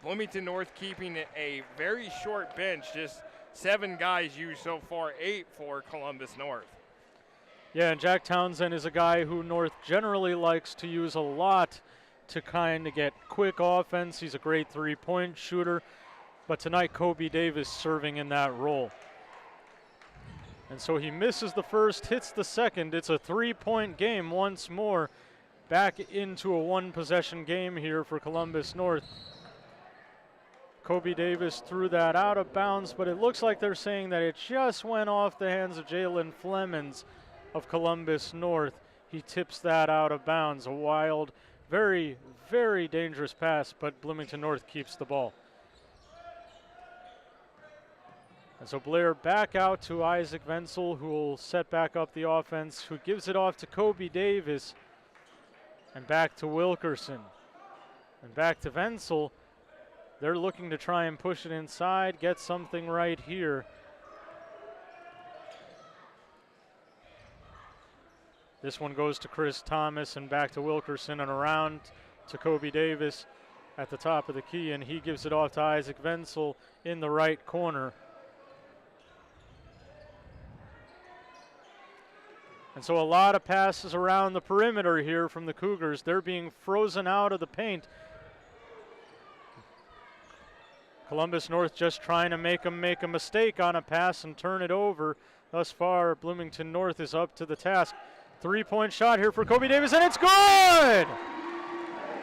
Bloomington North keeping a very short bench, just 7 guys used so far, 8 for Columbus North. Yeah, and Jack Townsend is a guy who North generally likes to use a lot to kind of get quick offense. He's a great 3-point shooter, but tonight Kobe Davis serving in that role. And so he misses the first, hits the second. It's a 3-point game once more. Back into a 1-possession game here for Columbus North. Kobe Davis threw that out of bounds, but it looks like they're saying that it just went off the hands of Jalen Flemings of Columbus North. He tips that out of bounds. A wild, very, very dangerous pass, but Bloomington North keeps the ball. And so Blair back out to Isaac Wenzel, who will set back up the offense, who gives it off to Kobe Davis. And back to Wilkerson. And back to Wenzel. They're looking to try and push it inside, get something right here. This one goes to Chris Thomas and back to Wilkerson and around to Kobe Davis at the top of the key, and he gives it off to Isaac Wenzel in the right corner. And so a lot of passes around the perimeter here from the Cougars. They're being frozen out of the paint. Columbus North just trying to make them make a mistake on a pass and turn it over. Thus far, Bloomington North is up to the task. 3-point shot here for Kobe Davis, and it's good!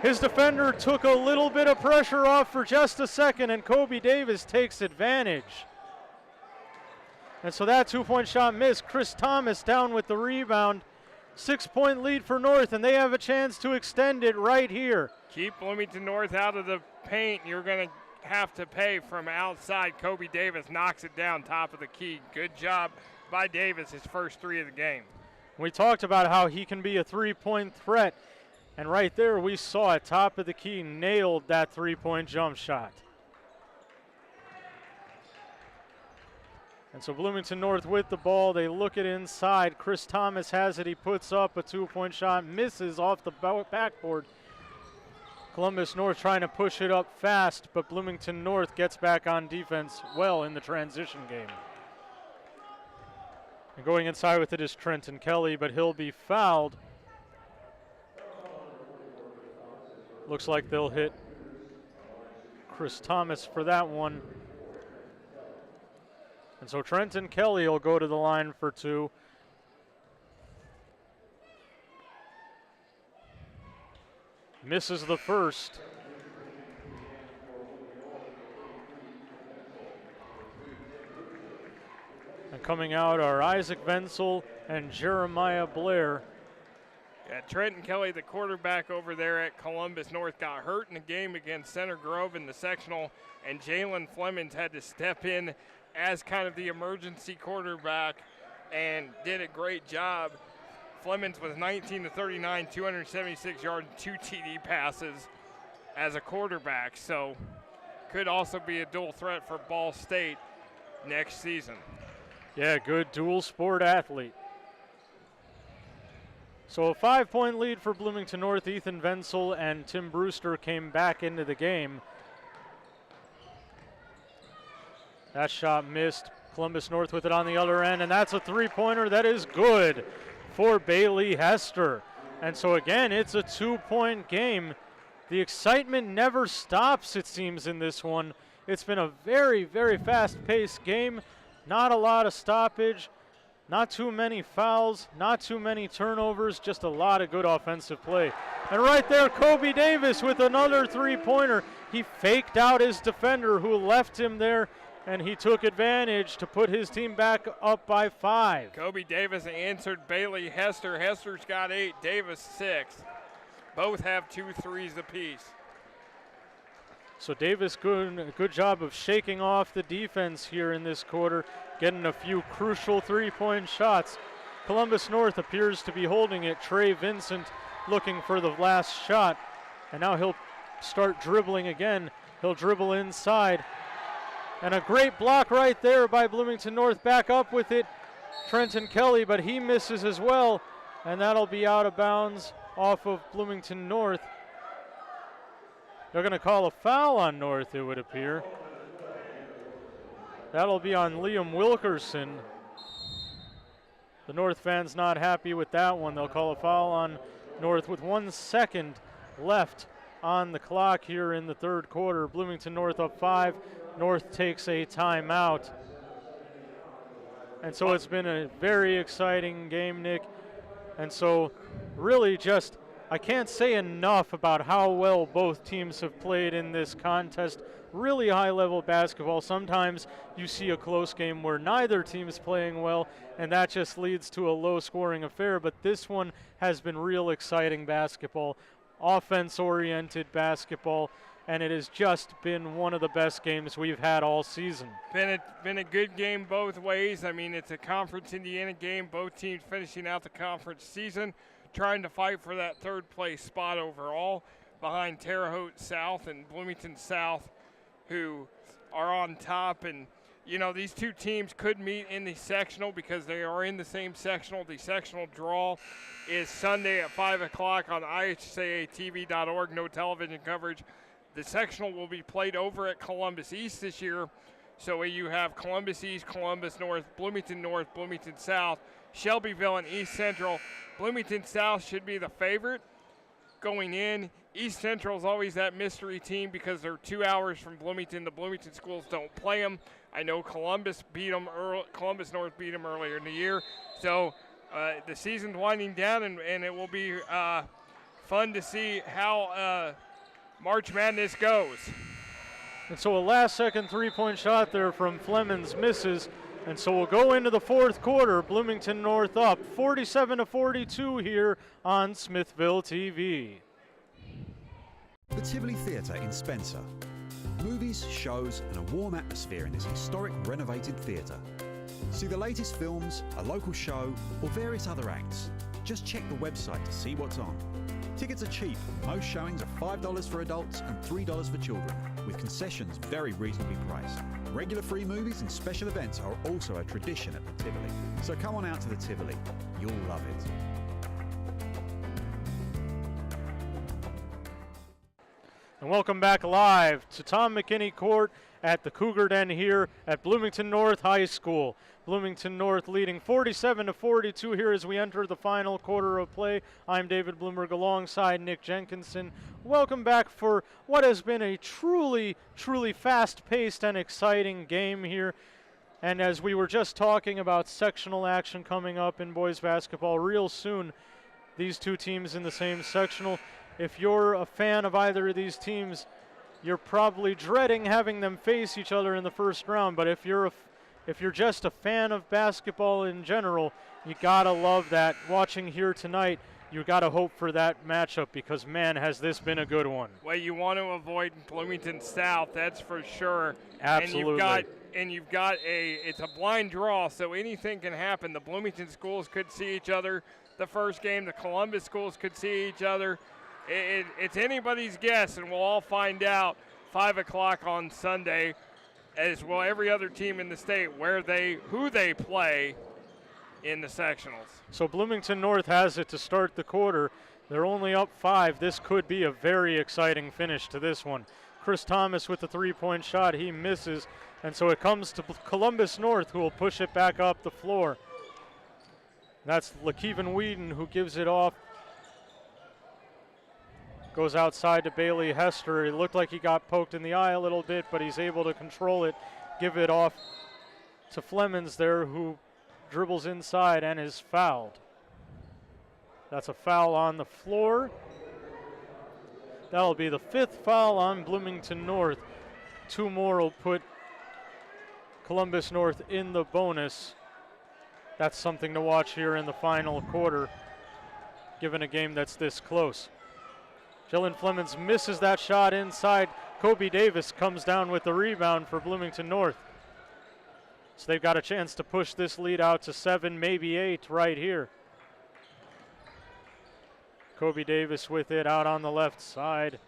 His defender took a little bit of pressure off for just a second, and Kobe Davis takes advantage. And so that 2-point shot missed. Chris Thomas down with the rebound. 6-point lead for North, and they have a chance to extend it right here. Keep Bloomington North out of the paint. You're going to have to pay from outside. Kobe Davis knocks it down top of the key. Good job by Davis, his first three of the game. We talked about how he can be a 3-point threat, and right there we saw it. Top of the key, nailed that 3-point jump shot. And so Bloomington North with the ball, they look it inside. Chris Thomas has it, he puts up a 2-point shot, misses off the backboard. Columbus North trying to push it up fast, but Bloomington North gets back on defense well in the transition game. And going inside with it is Trenton Kelly, but he'll be fouled. Looks like they'll hit Chris Thomas for that one. And so Trenton Kelly will go to the line for two. Misses the first. And coming out are Isaac Wenzel and Jeremiah Blair. Yeah, Trenton Kelly, the quarterback over there at Columbus North, got hurt in the game against Center Grove in the sectional, and Jalen Flemings had to step in as kind of the emergency quarterback and did a great job. Flemings was 19 to 39, 276 yards, 2 TD passes as a quarterback, so could also be a dual threat for Ball State next season. Yeah, good dual sport athlete. So a 5-point lead for Bloomington North. Ethan Wenzel and Tim Brewster came back into the game. That shot missed. Columbus North with it on the other end, and that's a 3-pointer that is good for Bailey Hester. And so again, it's a 2-point game. The excitement never stops, it seems, in this one. It's been a very, very fast-paced game. Not a lot of stoppage, not too many fouls, not too many turnovers, just a lot of good offensive play. And right there, Kobe Davis with another 3-pointer. He faked out his defender who left him there, and he took advantage to put his team back up by 5. Kobe Davis answered Bailey Hester. Hester's got 8, Davis 6. Both have 2 threes apiece. So Davis, good job of shaking off the defense here in this quarter, getting a few crucial 3-point shots. Columbus North appears to be holding it. Trey Vincent looking for the last shot, and now he'll start dribbling again. He'll dribble inside. And a great block right there by Bloomington North. Back up with it, Trenton Kelly, but he misses as well, and that'll be out of bounds off of Bloomington North. They're going to call a foul on North, it would appear. That'll be on Liam Wilkerson. The North fans not happy with that one. They'll call a foul on North with 1 second left on the clock here in the third quarter. Bloomington North up 5. North takes a timeout. And so it's been a very exciting game, Nick. And so really just, I can't say enough about how well both teams have played in this contest. Really high-level basketball. Sometimes you see a close game where neither team is playing well, and that just leads to a low-scoring affair. But this one has been real exciting basketball, offense-oriented basketball, and it has just been one of the best games we've had all season. Been a good game both ways. I mean, it's a Conference Indiana game. Both teams finishing out the conference season, trying to fight for that third-place spot overall behind Terre Haute South and Bloomington South, who are on top. And, you know, these two teams could meet in the sectional because they are in the same sectional. The sectional draw is Sunday at 5 o'clock on ihcatv.org. No television coverage. The sectional will be played over at Columbus East this year. So you have Columbus East, Columbus North, Bloomington South, Shelbyville, and East Central. Bloomington South should be the favorite going in. East Central is always that mystery team because they're 2 hours from Bloomington. The Bloomington schools don't play them. I know Columbus North beat them earlier in the year. So the season's winding down, and it will be fun to see how March Madness goes. And so a last-second three-point shot there from Flemings misses. And so we'll go into the fourth quarter. Bloomington North up 47-42 here on Smithville TV. The Tivoli Theatre in Spencer. Movies, shows and a warm atmosphere in this historic renovated theatre. See the latest films, a local show or various other acts. Just check the website to see what's on. Tickets are cheap. Most showings are $5 for adults and $3 for children, with concessions very reasonably priced. Regular free movies and special events are also a tradition at the Tivoli. So come on out to the Tivoli. You'll love it. And welcome back live to Tom McKinney Court at the Cougar Den here at Bloomington North High School. Bloomington North leading 47-42 here as we enter the final quarter of play. I'm David Bloomberg alongside Nick Jenkinson. Welcome back for what has been a truly fast-paced and exciting game here. And as we were just talking about sectional action coming up in boys basketball real soon, these two teams in the same sectional. If you're a fan of either of these teams, you're probably dreading having them face each other in the first round. But if you're just a fan of basketball in general, you gotta love that. Watching here tonight, you gotta hope for that matchup because man, has this been a good one. Well, you want to avoid Bloomington South, that's for sure. Absolutely. And you've got it's a blind draw, so anything can happen. The Bloomington schools could see each other the first game. The Columbus schools could see each other. It's anybody's guess, and we'll all find out 5 o'clock on Sunday, as will every other team in the state who they play in the sectionals. So Bloomington North has it to start the quarter. They're only up 5. This could be a very exciting finish to this one. Chris Thomas with the three-point shot. He misses, and so it comes to Columbus North, who will push it back up the floor. That's LaKeven Whedon who gives it off. Goes outside to Bailey Hester. It looked like he got poked in the eye a little bit, but he's able to control it, give it off to Flemings there, who dribbles inside and is fouled. That's a foul on the floor. That'll be the 5th foul on Bloomington North. 2 more will put Columbus North in the bonus. That's something to watch here in the final quarter, given a game that's this close. Jalen Flemings misses that shot inside. Kobe Davis comes down with the rebound for Bloomington North. So they've got a chance to push this lead out to 7, maybe 8 right here. Kobe Davis with it out on the left side.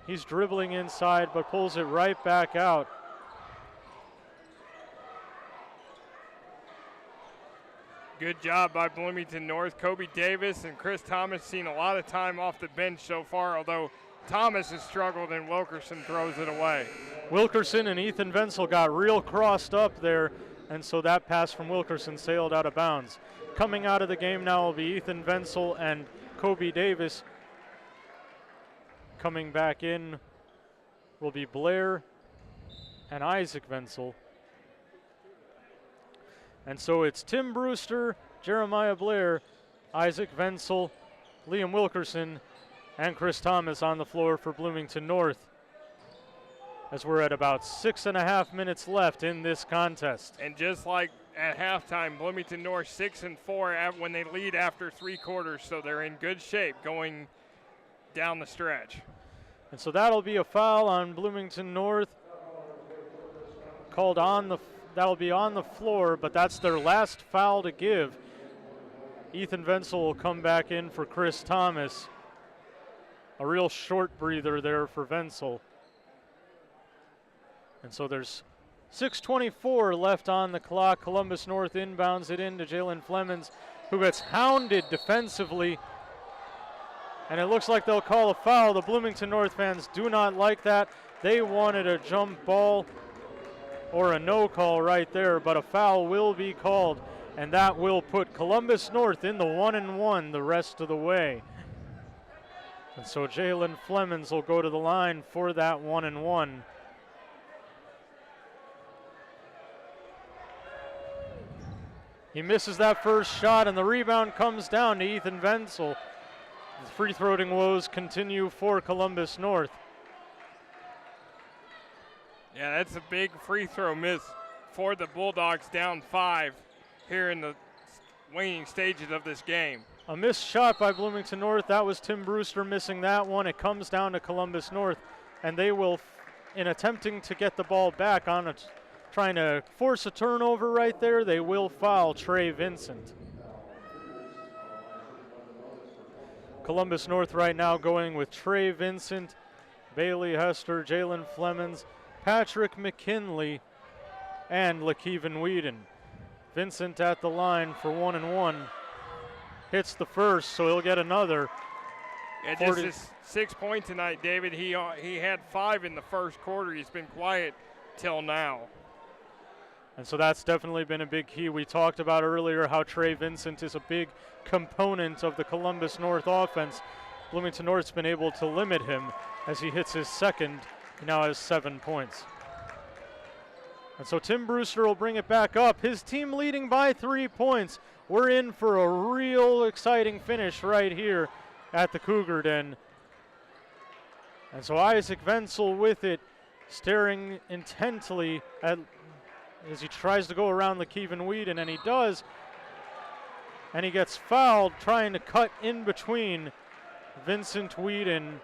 He's dribbling inside but pulls it right back out. Good job by Bloomington North. Kobe Davis and Chris Thomas seen a lot of time off the bench so far, although Thomas has struggled and Wilkerson throws it away. Wilkerson and Ethan Wenzel got real crossed up there, and so that pass from Wilkerson sailed out of bounds. Coming out of the game now will be Ethan Wenzel and Kobe Davis. Coming back in will be Blair and Isaac Wenzel. And so it's Tim Brewster, Jeremiah Blair, Isaac Wenzel, Liam Wilkerson, and Chris Thomas on the floor for Bloomington North, as we're at about 6.5 minutes left in this contest. And just like at halftime, Bloomington North 6-4 when they lead after 3 quarters, so they're in good shape going down the stretch. And so that'll be a foul on Bloomington North, called on the that'll be on the floor, but that's their last foul to give. Ethan Wenzel will come back in for Chris Thomas. A real short breather there for Wenzel. And so there's 6:24 left on the clock. Columbus North inbounds it into Jalen Flemings, who gets hounded defensively. And it looks like they'll call a foul. The Bloomington North fans do not like that. They wanted a jump ball or a no call right there, but a foul will be called, and that will put Columbus North in the 1-1 the rest of the way. And so Jalen Flemings will go to the line for that 1-1. He misses that first shot, and the rebound comes down to Ethan Wenzel. The free throwing woes continue for Columbus North. Yeah, that's a big free throw miss for the Bulldogs, down 5 here in the waning stages of this game. A missed shot by Bloomington North. That was Tim Brewster missing that one. It comes down to Columbus North, and they will, in attempting to get the ball back on it, trying to force a turnover right there, they will foul Trey Vincent. Columbus North right now going with Trey Vincent, Bailey Hester, Jalen Flemings, Patrick McKinley, and LaKeven Whedon. Vincent at the line for 1-1. Hits the first, so he'll get another. Yeah, just his 6 points tonight, David. He had 5 in the first quarter. He's been quiet till now. And so that's definitely been a big key. We talked about earlier how Trey Vincent is a big component of the Columbus North offense. Bloomington North's been able to limit him as he hits his second. He now has 7 points. And so Tim Brewster will bring it back up. His team leading by 3 points. We're in for a real exciting finish right here at the Cougar Den. And so Isaac Wenzel with it, staring intently at as he tries to go around LaKeven Whedon, and he does. And he gets fouled trying to cut in between Vincent Whedon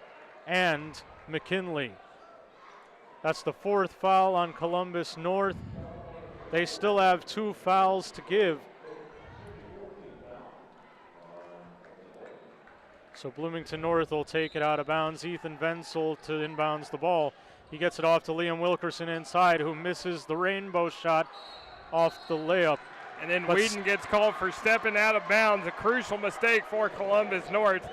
and McKinley. That's the 4th foul on Columbus North. They still have 2 fouls to give. So Bloomington North will take it out of bounds. Ethan Wenzel to inbounds the ball. He gets it off to Liam Wilkerson inside, who misses the rainbow shot off the layup. And then Whedon gets called for stepping out of bounds, a crucial mistake for Columbus North.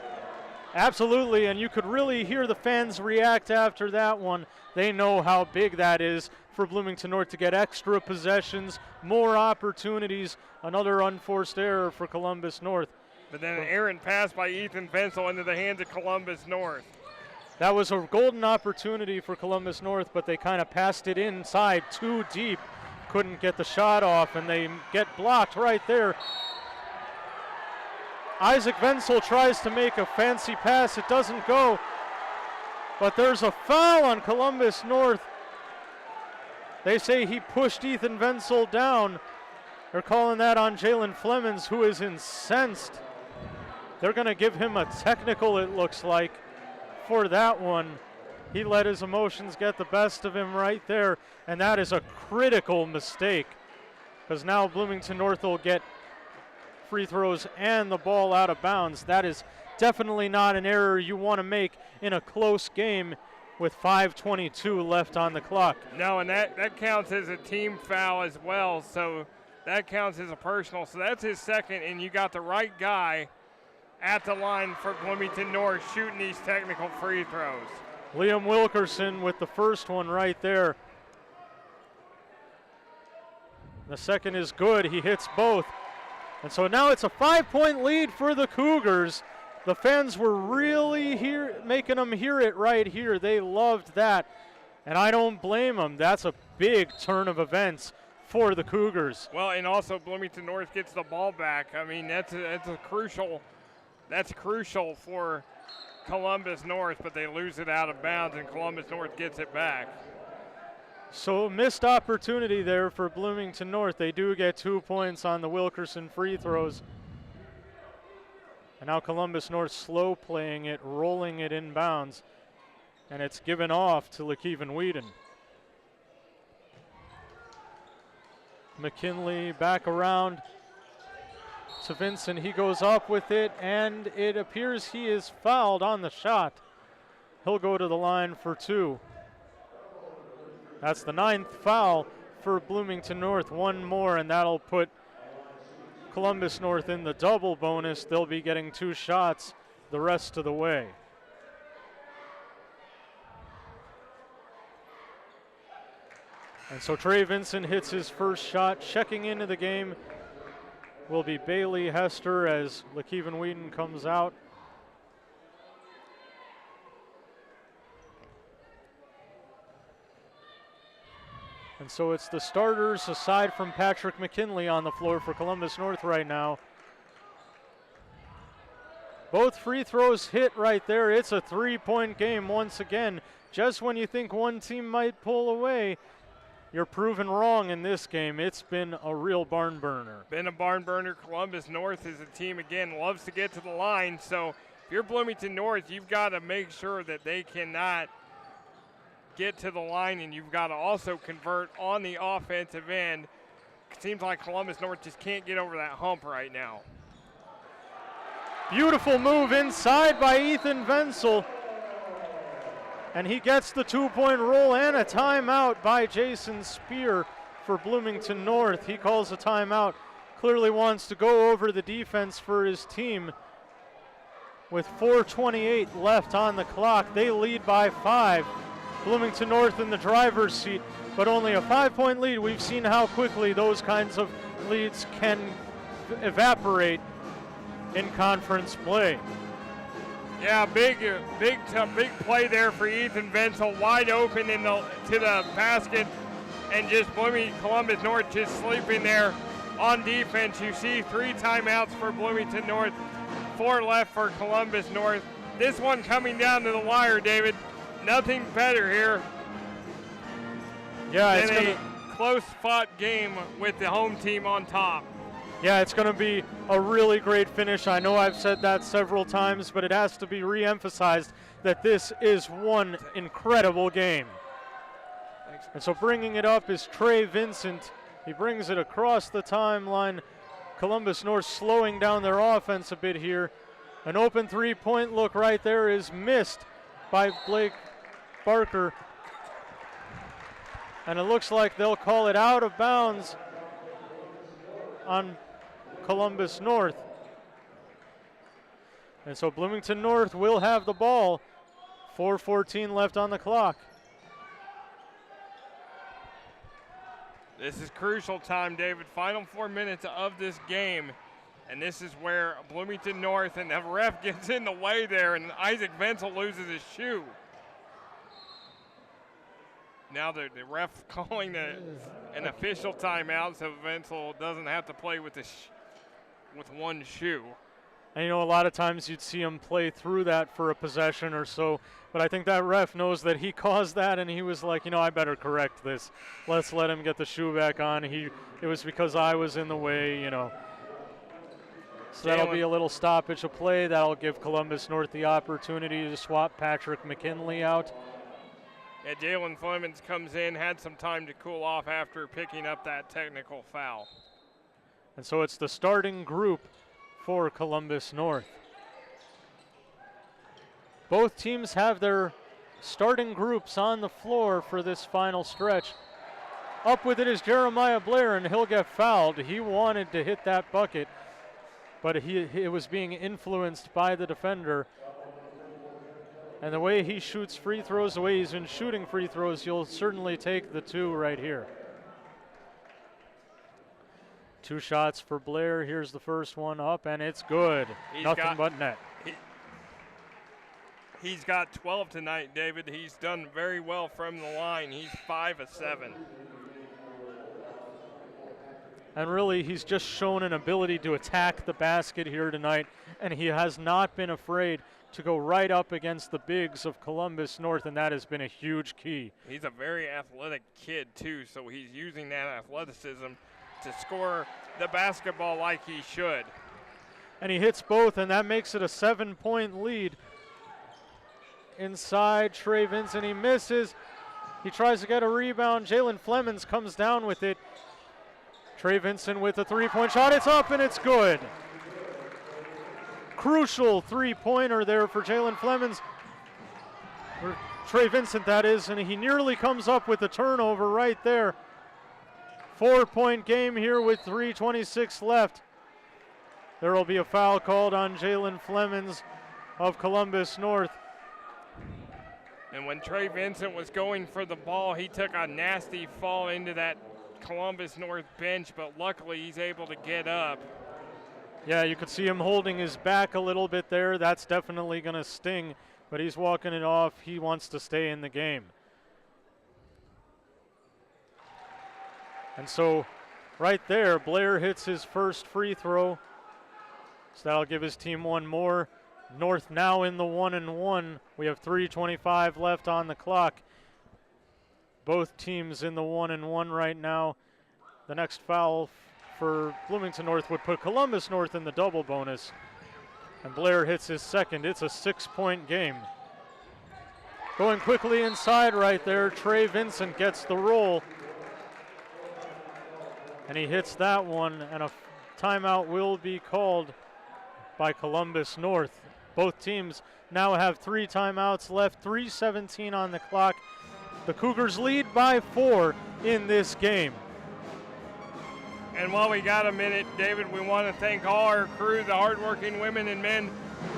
Absolutely, and you could really hear the fans react after that one. They know how big that is for Bloomington North to get extra possessions, more opportunities, another unforced error for Columbus North. But then an errant pass by Ethan Wenzel into the hands of Columbus North. That was a golden opportunity for Columbus North, but they kind of passed it inside too deep. Couldn't get the shot off, and they get blocked right there. Isaac Wenzel tries to make a fancy pass. It doesn't go. But there's a foul on Columbus North. They say he pushed Ethan Wenzel down. They're calling that on Jalen Flemings, who is incensed. They're going to give him a technical, it looks like, for that one. He let his emotions get the best of him right there, and that is a critical mistake, because now Bloomington North will get free throws and the ball out of bounds. That is definitely not an error you want to make in a close game with 5:22 left on the clock. No, and that counts as a team foul as well, so that counts as a personal. So that's his second, and you got the right guy at the line for Bloomington North shooting these technical free throws. Liam Wilkerson with the first one right there. The second is good. He hits both. And so now it's a 5-point lead for the Cougars. The fans were really making them hear it right here. They loved that, and I don't blame them. That's a big turn of events for the Cougars. Well, and also Bloomington North gets the ball back. I mean, that's crucial for Columbus North, but they lose it out of bounds, and Columbus North gets it back. So missed opportunity there for Bloomington North. They do get 2 points on the Wilkerson free throws. And now Columbus North slow playing it, rolling it inbounds, and it's given off to LaKeven Whedon. McKinley back around to Vincent. He goes up with it, and it appears he is fouled on the shot. He'll go to the line for 2. That's the 9th foul for Bloomington North. One more, and that'll put Columbus North in the double bonus. They'll be getting 2 shots the rest of the way. And so Trey Vincent hits his first shot. Checking into the game will be Bailey Hester as LaKeven Wheaton comes out. And so it's the starters aside from Patrick McKinley on the floor for Columbus North right now. Both free throws hit right there. It's a 3-point game once again. Just when you think one team might pull away, you're proven wrong in this game. It's been a real barn burner. Been a barn burner. Columbus North is a team, again, loves to get to the line. So if you're Bloomington North, you've got to make sure that they cannot get to the line, and you've got to also convert on the offensive end. It seems like Columbus North just can't get over that hump right now. Beautiful move inside by Ethan Wenzel. And he gets the 2-point roll and a timeout by Jason Spear for Bloomington North. He calls a timeout, clearly wants to go over the defense for his team. With 4:28 left on the clock, they lead by 5. Bloomington North in the driver's seat, but only a 5-point lead. We've seen how quickly those kinds of leads can evaporate in conference play. Yeah, big play there for Ethan Wenzel, wide open to the basket, and just Columbus North just sleeping there on defense. You see 3 timeouts for Bloomington North, 4 left for Columbus North. This one coming down to the wire, David. Nothing better here than a close-fought game with the home team on top. Yeah, it's going to be a really great finish. I know I've said that several times, but it has to be re-emphasized that this is one incredible game. And so bringing it up is Trey Vincent. He brings it across the timeline. Columbus North slowing down their offense a bit here. An open 3-point look right there is missed by Blake Barker. And it looks like they'll call it out of bounds on Columbus North. And so Bloomington North will have the ball. 4:14 left on the clock. This is crucial time, David. Final 4 minutes of this game. And this is where Bloomington North, and the ref gets in the way there, and Isaac Wenzel loses his shoe. Now the ref calling an official timeout, so Wenzel doesn't have to play with one shoe. And you know, a lot of times you'd see him play through that for a possession or so, but I think that ref knows that he caused that, and he was like, you know, I better correct this. Let's let him get the shoe back on. It was because I was in the way, you know. So that'll be a little stoppage of play. That'll give Columbus North the opportunity to swap Patrick McKinley out. Yeah, Jalen Flemings comes in, had some time to cool off after picking up that technical foul. And so it's the starting group for Columbus North. Both teams have their starting groups on the floor for this final stretch. Up with it is Jeremiah Blair, and he'll get fouled. He wanted to hit that bucket, but he was being influenced by the defender. And the way he shoots free throws, the way he's been shooting free throws, you'll certainly take the 2 right here. 2 shots for Blair. Here's the first one up, and it's good. Nothing but net. He's got 12 tonight, David. He's done very well from the line. He's 5 of 7. And really, he's just shown an ability to attack the basket here tonight, and he has not been afraid to go right up against the bigs of Columbus North, and that has been a huge key. He's a very athletic kid, too, so he's using that athleticism to score the basketball like he should. And he hits both, and that makes it a 7-point lead. Inside, Trey Vincent, he misses. He tries to get a rebound. Jalen Flemings comes down with it. Trey Vincent with a 3-point shot. It's up, and it's good. Crucial 3-pointer there for Jalen Flemings. Or Trey Vincent, that is, and he nearly comes up with a turnover right there. 4-point game here with 3:26 left. There will be a foul called on Jalen Flemings of Columbus North. And when Trey Vincent was going for the ball, he took a nasty fall into that Columbus North bench, but luckily he's able to get up. Yeah, you could see him holding his back a little bit there. That's definitely going to sting, but he's walking it off. He wants to stay in the game. And so right there, Blair hits his first free throw. So that'll give his team one more. North now in the 1-1. We have 3:25 left on the clock. Both teams in the 1-1 right now. The next foul for Bloomington North would put Columbus North in the double bonus. And Blair hits his second. It's a 6-point game. Going quickly inside right there, Trey Vincent gets the roll. And he hits that one, and a timeout will be called by Columbus North. Both teams now have 3 timeouts left, 3:17 on the clock. The Cougars lead by 4 in this game. And while we got a minute, David, we want to thank all our crew, the hardworking women and men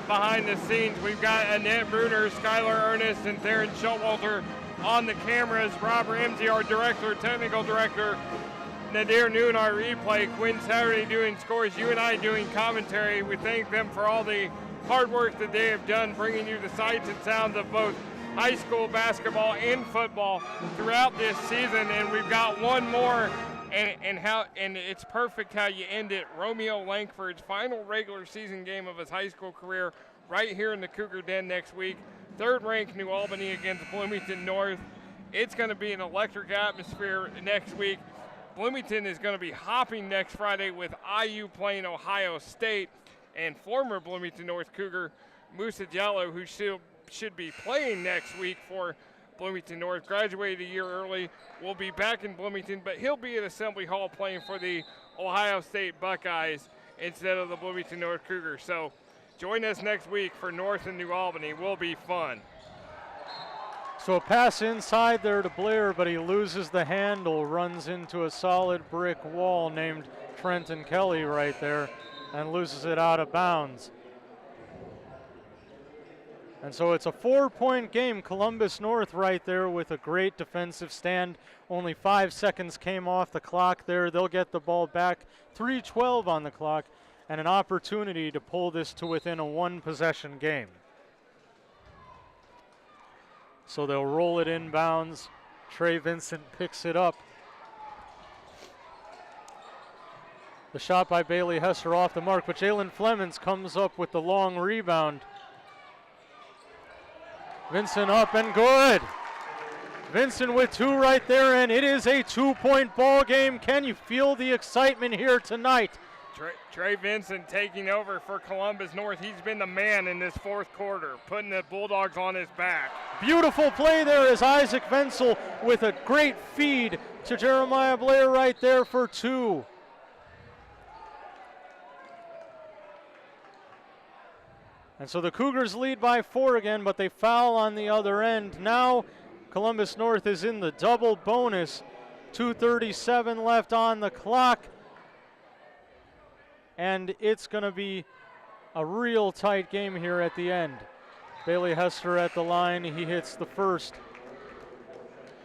behind the scenes. We've got Annette Bruner, Skylar Ernest, and Theron Showalter on the cameras. Rob Ramsey, our director, technical director. Nadir Noon, our replay. Quinn Saturday doing scores. You and I doing commentary. We thank them for all the hard work that they have done, bringing you the sights and sounds of both high school basketball and football throughout this season. And we've got one more, and it's perfect how you end it. Romeo Langford's final regular season game of his high school career right here in the Cougar Den next week. Third-ranked New Albany against Bloomington North. It's going to be an electric atmosphere next week. Bloomington is going to be hopping next Friday with IU playing Ohio State, and former Bloomington North Cougar Musa Diallo, who should be playing next week for Bloomington North, graduated a year early, will be back in Bloomington, but he'll be at Assembly Hall playing for the Ohio State Buckeyes instead of the Bloomington North Cougars. So join us next week for North and New Albany. Will be fun. So a pass inside there to Blair, but he loses the handle, runs into a solid brick wall named Trenton Kelly right there, and loses it out of bounds. And so it's a 4-point game. Columbus North right there with a great defensive stand. Only 5 seconds came off the clock there. They'll get the ball back. 3:12 on the clock, and an opportunity to pull this to within a 1-possession game. So they'll roll it inbounds. Trey Vincent picks it up. The shot by Bailey Hester off the mark, but Jalen Flemings comes up with the long rebound. Vincent up and good. Vincent with 2 right there, and it is a 2-point ball game. Can you feel the excitement here tonight? Trey Vincent taking over for Columbus North. He's been the man in this 4th quarter, putting the Bulldogs on his back. Beautiful play there as Isaac Venzel with a great feed to Jeremiah Blair right there for 2. And so the Cougars lead by 4 again, but they foul on the other end. Now Columbus North is in the double bonus. 2:37 left on the clock. And it's going to be a real tight game here at the end. Bailey Hester at the line. He hits the first.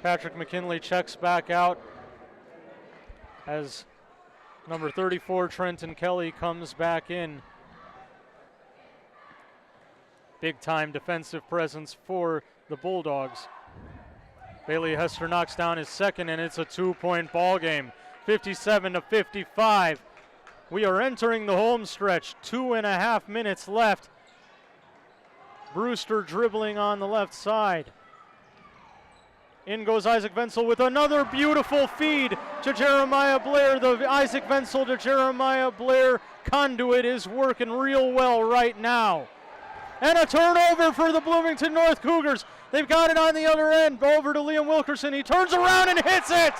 Patrick McKinley checks back out as number 34, Trenton Kelly, comes back in. Big time defensive presence for the Bulldogs. Bailey Hester knocks down his second, and it's a 2-point ball game. 57-55. We are entering the home stretch. 2.5 minutes left. Brewster dribbling on the left side. In goes Isaac Venzel with another beautiful feed to Jeremiah Blair. The Isaac Venzel to Jeremiah Blair conduit is working real well right now. And a turnover for the Bloomington North Cougars. They've got it on the other end. Over to Liam Wilkerson. He turns around and hits it.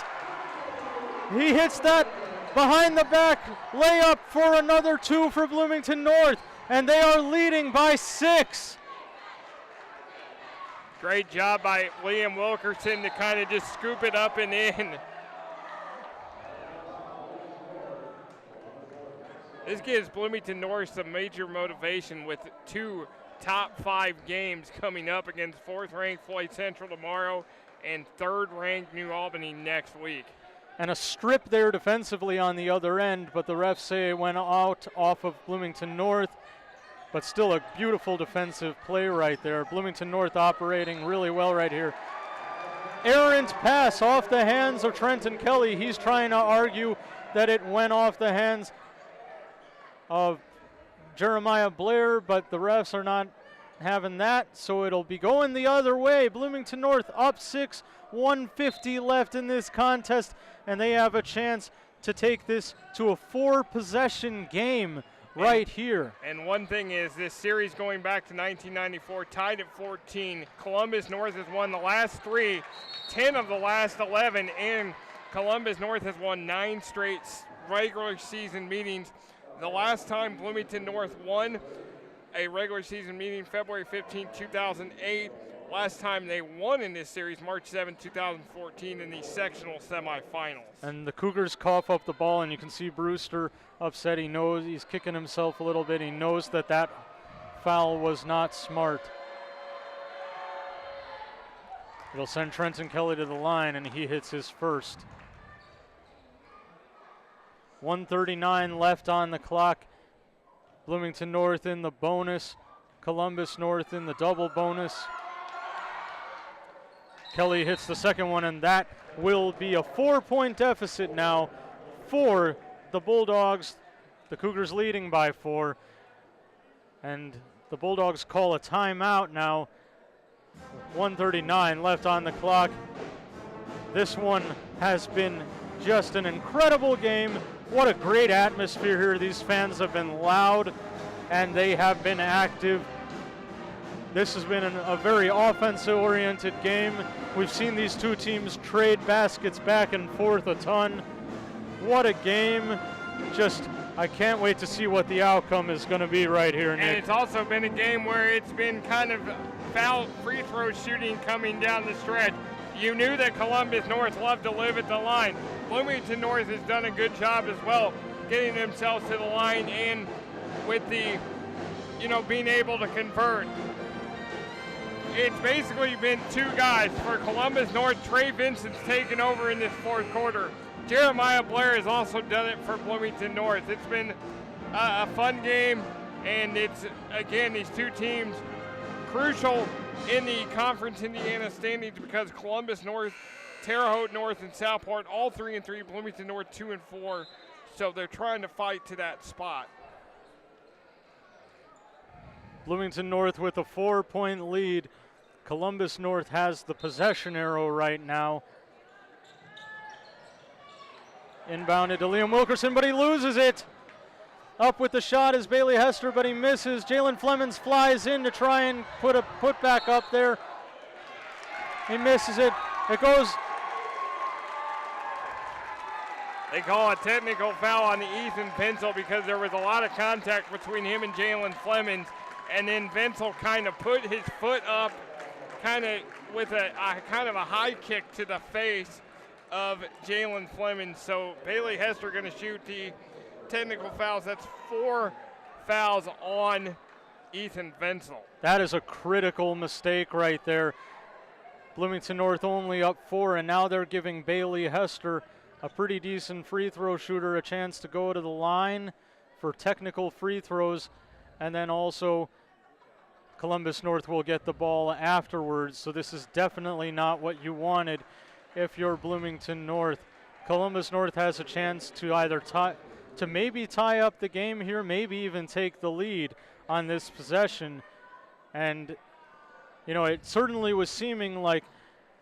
He hits that behind the back layup for another 2 for Bloomington North. And they are leading by 6. Great job by Liam Wilkerson to kind of just scoop it up and in. This gives Bloomington North some major motivation with 2 top 5 games coming up against 4th-ranked Floyd Central tomorrow and 3rd-ranked New Albany next week. And a strip there defensively on the other end, but the refs say it went out off of Bloomington North, but still a beautiful defensive play right there. Bloomington North operating really well right here. Errant pass off the hands of Trenton Kelly. He's trying to argue that it went off the hands of Jeremiah Blair, but the refs are not having that, so it'll be going the other way. Bloomington North up 6, 150 left in this contest, and they have a chance to take this to a 4-possession game right here. And one thing is, this series going back to 1994, tied at 14. Columbus North has won the last 3, 10 of the last 11, and Columbus North has won 9 straight regular season meetings. The last time Bloomington North won a regular season meeting, February 15, 2008. Last time they won in this series, March 7, 2014, in the sectional semifinals. And the Cougars cough up the ball, and you can see Brewster upset. He knows he's kicking himself a little bit. He knows that that foul was not smart. It'll send Trenton Kelly to the line, and he hits his first. 1:39 left on the clock. Bloomington North in the bonus. Columbus North in the double bonus. Kelly hits the second one, and that will be a 4-point deficit now for the Bulldogs. The Cougars leading by 4. And the Bulldogs call a timeout now. 1:39 left on the clock. This one has been just an incredible game. What a great atmosphere here. These fans have been loud and they have been active. This has been a very offensive-oriented game. We've seen these two teams trade baskets back and forth a ton. What a game. Just, I can't wait to see what the outcome is going to be right here, Nick. And it's also been a game where it's been kind of foul free throw shooting coming down the stretch. You knew that Columbus North loved to live at the line. Bloomington North has done a good job as well, getting themselves to the line and with the, being able to convert. It's basically been 2 guys. For Columbus North, Trey Vincent's taken over in this 4th quarter. Jeremiah Blair has also done it for Bloomington North. It's been a fun game, and it's, again, these 2 teams crucial in the Conference Indiana standings because Columbus North, Terre Haute North, and Southport all 3-3, Bloomington North 2-4, so they're trying to fight to that spot. Bloomington North with a 4-point lead. Columbus North has the possession arrow right now. Inbounded to Liam Wilkerson, but he loses it. Up with the shot is Bailey Hester, but he misses. Jalen Flemings flies in to try and put a putback up there. He misses it. It goes. They call a technical foul on Ethan Venzel because there was a lot of contact between him and Jalen Flemings, and then Venzel kind of put his foot up, kind of with a high kick to the face of Jalen Flemings. So Bailey Hester going to shoot the technical fouls. That's 4 fouls on Ethan Venzel. That is a critical mistake right there. Bloomington North only up 4, and now they're giving Bailey Hester, a pretty decent free throw shooter, a chance to go to the line for technical free throws, and then also Columbus North will get the ball afterwards. So this is definitely not what you wanted if you're Bloomington North. Columbus North has a chance to either maybe tie up the game here, maybe even take the lead on this possession. And, it certainly was seeming like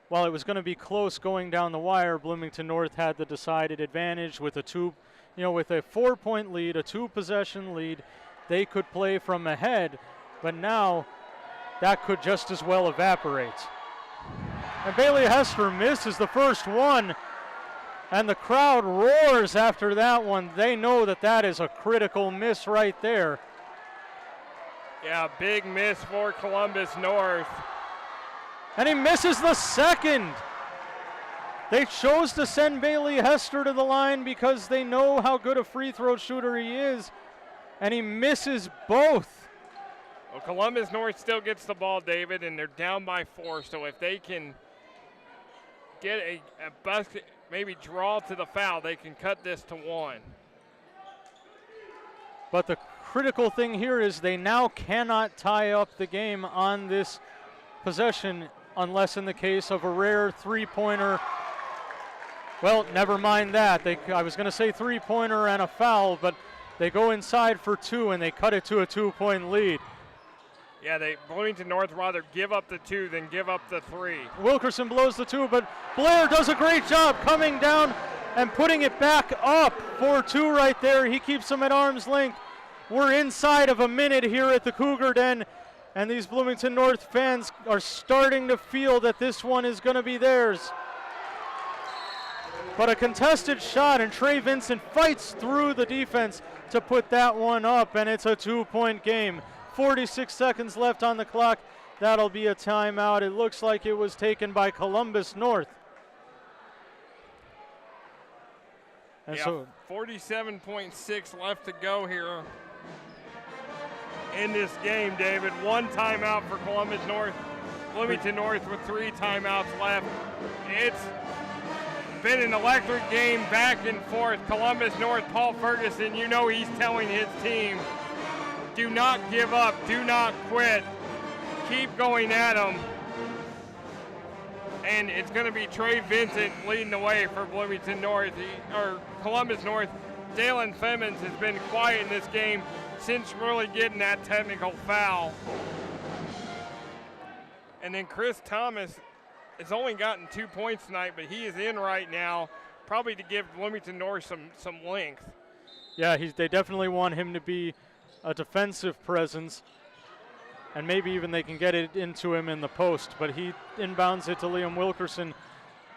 while it was going to be close going down the wire, Bloomington North had the decided advantage with a 4-point lead, a 2-possession lead. They could play from ahead, but now that could just as well evaporate. And Bailey Hester misses the first one, and the crowd roars after that one. They know that is a critical miss right there. Yeah, big miss for Columbus North. And he misses the second. They chose to send Bailey Hester to the line because they know how good a free throw shooter he is. and he misses both. Well, Columbus North still gets the ball, David, and they're down by 4. So if they can get a basket, maybe draw to the foul, they can cut this to 1. But the critical thing here is they now cannot tie up the game on this possession unless in the case of a rare three-pointer. Well, never mind that. I was going to say three-pointer and a foul, but they go inside for 2 and they cut it to a 2-point lead. Yeah, Bloomington North rather give up the 2 than give up the 3. Wilkerson blows the 2, but Blair does a great job coming down and putting it back up for 2 right there. He keeps them at arm's length. We're inside of a minute here at the Cougar Den, and these Bloomington North fans are starting to feel that this one is going to be theirs. But a contested shot, and Trey Vincent fights through the defense to put that one up, and it's a 2-point game. 46 seconds left on the clock. That'll be a timeout. It looks like it was taken by Columbus North. And so 47.6 left to go here in this game, David. 1 timeout for Columbus North. Bloomington North with 3 timeouts left. It's been an electric game back and forth. Columbus North, Paul Ferguson, you know he's telling his team, do not give up, do not quit. Keep going at them. And it's going to be Trey Vincent leading the way for Bloomington North, or Columbus North. Jalen Flemings has been quiet in this game since really getting that technical foul. And then Chris Thomas has only gotten 2 points tonight, but he is in right now, probably to give Bloomington North some length. Yeah, they definitely want him to be a defensive presence, and maybe even they can get it into him in the post, but he inbounds it to Liam Wilkerson.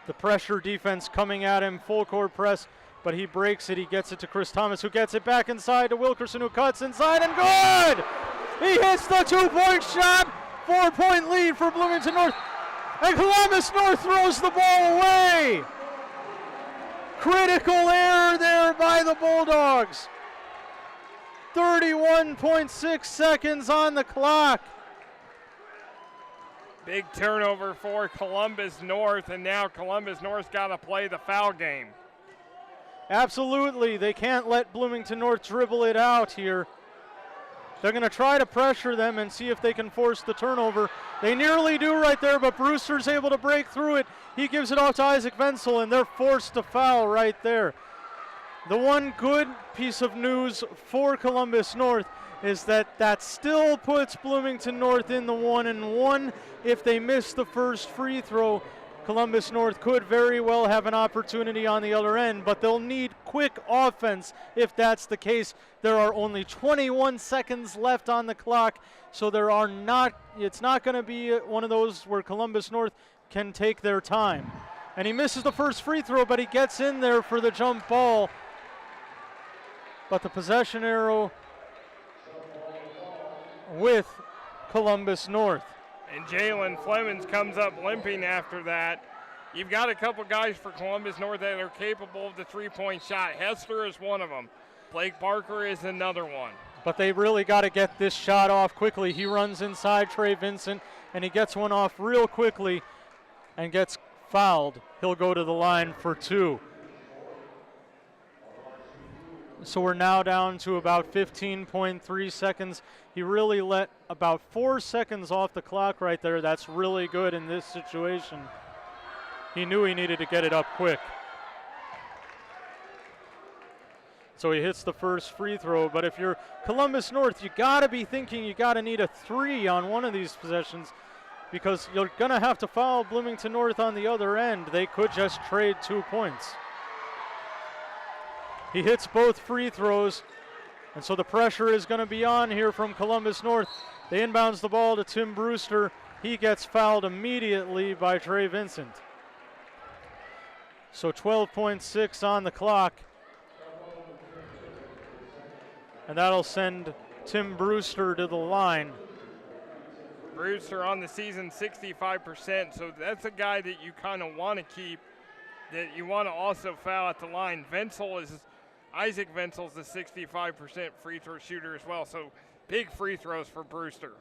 The pressure defense coming at him, full court press, but he breaks it. He gets it to Chris Thomas, who gets it back inside to Wilkerson, who cuts inside, and good! He hits the 2-point shot, 4-point lead for Bloomington North, and Columbus North throws the ball away. Critical error there by the Bulldogs. 31.6 seconds on the clock. Big turnover for Columbus North, and now Columbus North's got to play the foul game. Absolutely. They can't let Bloomington North dribble it out here. They're going to try to pressure them and see if they can force the turnover. They nearly do right there, but Brewster's able to break through it. He gives it off to Isaac Wenzel, and they're forced to foul right there. The one good piece of news for Columbus North is that still puts Bloomington North in the 1-1. If they miss the first free throw, Columbus North could very well have an opportunity on the other end, but they'll need quick offense if that's the case. There are only 21 seconds left on the clock, so it's not going to be one of those where Columbus North can take their time. And he misses the first free throw, but he gets in there for the jump ball. But the possession arrow with Columbus North. And Jalen Flemings comes up limping after that. You've got a couple guys for Columbus North that are capable of the 3-point shot. Hester is one of them. Blake Barker is another one. But they really got to get this shot off quickly. He runs inside Trey Vincent, and he gets one off real quickly and gets fouled. He'll go to the line for 2. So we're now down to about 15.3 seconds. He really let about 4 seconds off the clock right there. That's really good in this situation. He knew he needed to get it up quick. So he hits the first free throw, but if you're Columbus North, you gotta be thinking you gotta need a 3 on one of these possessions, because you're gonna have to foul Bloomington North on the other end. They could just trade 2 points. He hits both free throws, and so the pressure is going to be on here from Columbus North. They inbounds the ball to Tim Brewster. He gets fouled immediately by Trey Vincent. So 12.6 on the clock. And that'll send Tim Brewster to the line. Brewster on the season 65%, so that's a guy that you kind of want to keep, that you want to also foul at the line. Wenzel is, Isaac Vensel's a 65% free throw shooter as well, so big free throws for Brewster.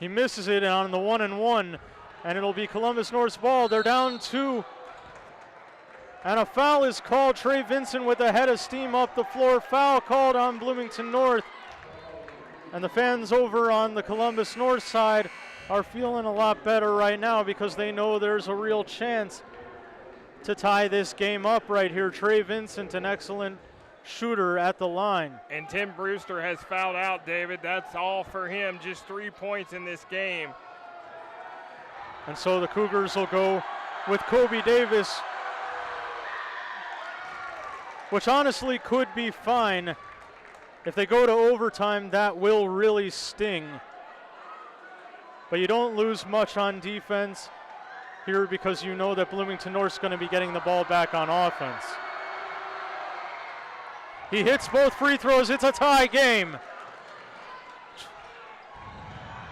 He misses it on the 1-and-1, and it'll be Columbus North's ball. They're down 2. And a foul is called. Trey Vincent with a head of steam up the floor. Foul called on Bloomington North. And the fans over on the Columbus North side are feeling a lot better right now because they know there's a real chance to tie this game up right here. Trey Vincent, an excellent shooter at the line. And Tim Brewster has fouled out, David. That's all for him, just 3 points in this game. And so the Cougars will go with Kobe Davis, which honestly could be fine. If they go to overtime, that will really sting. But you don't lose much on defense here because you know that Bloomington North's going to be getting the ball back on offense. He hits both free throws. It's a tie game.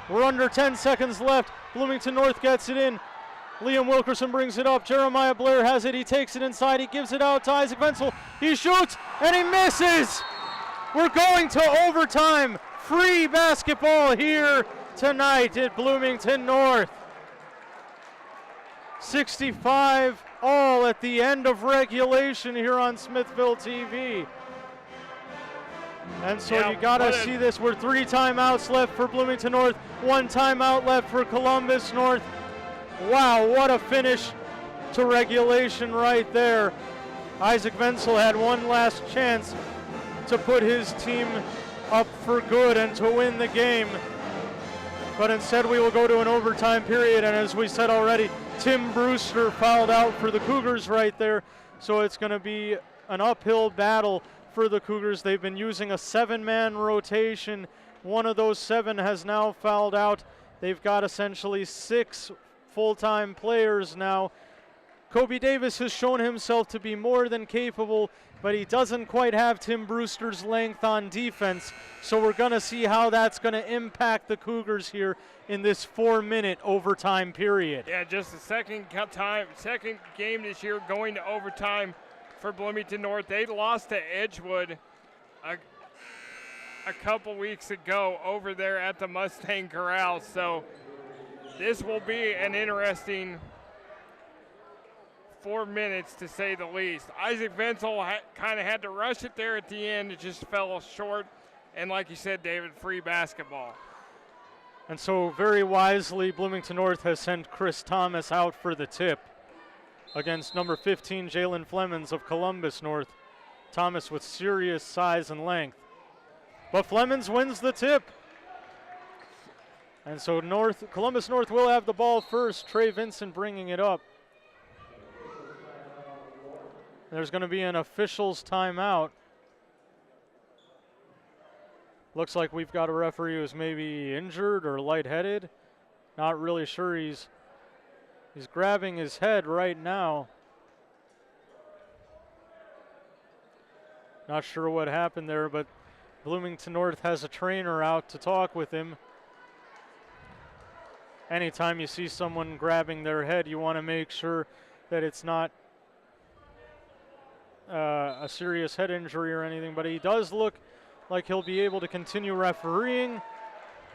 We're under 10 seconds left. Bloomington North gets it in. Liam Wilkerson brings it up. Jeremiah Blair has it. He takes it inside. He gives it out to Isaac Venzel. He shoots and he misses. We're going to overtime. Free basketball here tonight at Bloomington North. 65 all at the end of regulation here on Smithville TV. And so you gotta see this. We're 3 timeouts left for Bloomington North, 1 timeout left for Columbus North. Wow, what a finish to regulation right there. Isaac Venzel had one last chance to put his team up for good and to win the game. But instead we will go to an overtime period, and as we said already, Tim Brewster fouled out for the Cougars right there. So it's gonna be an uphill battle for the Cougars. They've been using a 7-man rotation. One of those 7 has now fouled out. They've got essentially 6 full-time players now. Kobe Davis has shown himself to be more than capable, but he doesn't quite have Tim Brewster's length on defense. So we're gonna see how that's gonna impact the Cougars here in this 4-minute overtime period. Yeah, just the second game this year going to overtime for Bloomington North. They lost to Edgewood a couple weeks ago over there at the Mustang Corral. So this will be an interesting 4 minutes to say the least. Isaac Venzel kind of had to rush it there at the end. It just fell short. And like you said, David, free basketball. And so very wisely, Bloomington North has sent Chris Thomas out for the tip against number 15, Jalen Flemons of Columbus North. Thomas with serious size and length. But Flemons wins the tip. And so Columbus North will have the ball first. Trey Vincent bringing it up. There's going to be an official's timeout. Looks like we've got a referee who's maybe injured or lightheaded. Not really sure. He's grabbing his head right now. Not sure what happened there, but Bloomington North has a trainer out to talk with him. Anytime you see someone grabbing their head, you want to make sure that it's not a serious head injury or anything, but he does look like he'll be able to continue refereeing,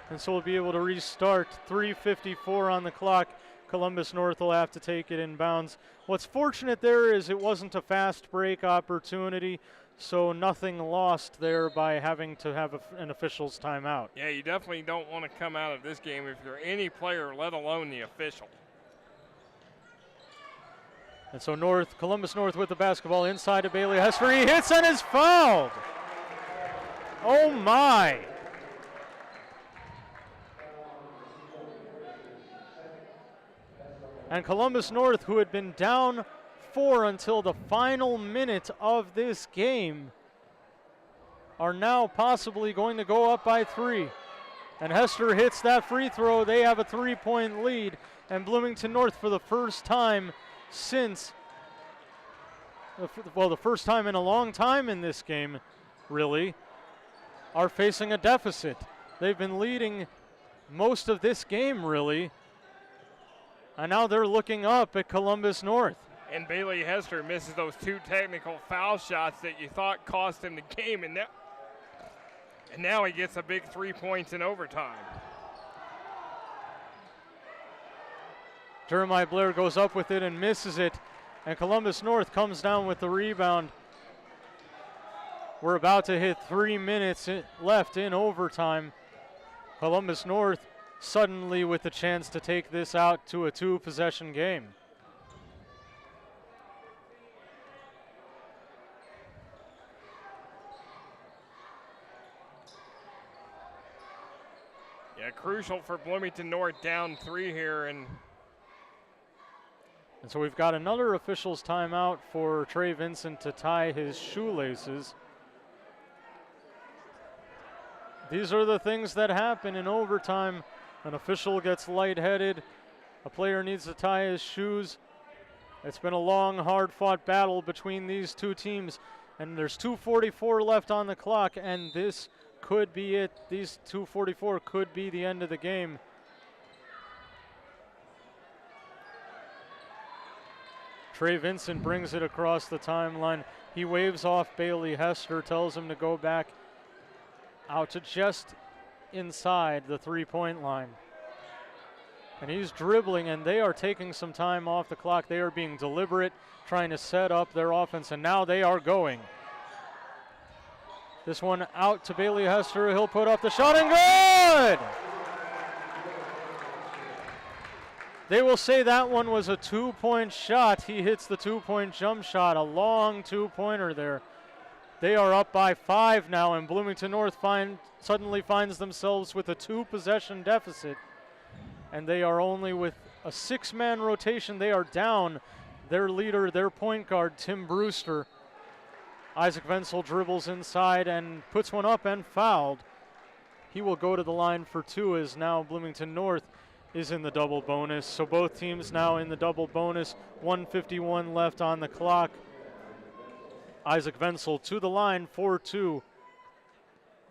and so we'll be able to restart. 3:54 on the clock. Columbus North will have to take it in bounds. What's fortunate there is it wasn't a fast break opportunity, so nothing lost there by having to have an official's timeout. Yeah, you definitely don't want to come out of this game if you're any player, let alone the official. And so Columbus North with the basketball inside to Bailey Hester. He hits and is fouled. Oh my. And Columbus North, who had been down 4 until the final minute of this game, are now possibly going to go up by 3. And Hester hits that free throw. They have a 3-point lead. And Bloomington North, for the first time since, the first time in a long time in this game, really, are facing a deficit. They've been leading most of this game, really. And now they're looking up at Columbus North. And Bailey Hester misses those 2 technical foul shots that you thought cost him the game, and now he gets a big 3 points in overtime. Jeremiah Blair goes up with it and misses it, and Columbus North comes down with the rebound. We're about to hit 3 minutes left in overtime. Columbus North suddenly with the chance to take this out to a 2-possession game. Yeah, crucial for Bloomington North, down 3 here. And so we've got another official's timeout for Trey Vincent to tie his shoelaces. These are the things that happen in overtime. An official gets lightheaded. A player needs to tie his shoes. It's been a long, hard-fought battle between these two teams, and there's 2:44 left on the clock, and this could be it. These 2:44 could be the end of the game. Trey Vincent brings it across the timeline. He waves off Bailey Hester, tells him to go back out to just inside the three-point line. And he's dribbling, and they are taking some time off the clock. They are being deliberate, trying to set up their offense, and now they are going. This one out to Bailey Hester. He'll put up the shot, and good! They will say that one was a two-point shot. He hits the two-point jump shot, a long two-pointer there. They are up by 5 now, and Bloomington North suddenly finds themselves with a 2-possession deficit. And they are only with a 6-man rotation. They are down their leader, their point guard, Tim Brewster. Isaac Wenzel dribbles inside and puts one up and fouled. He will go to the line for 2 as now Bloomington North is in the double bonus. So both teams now in the double bonus. 1:51 left on the clock. Isaac Wenzel to the line for 2.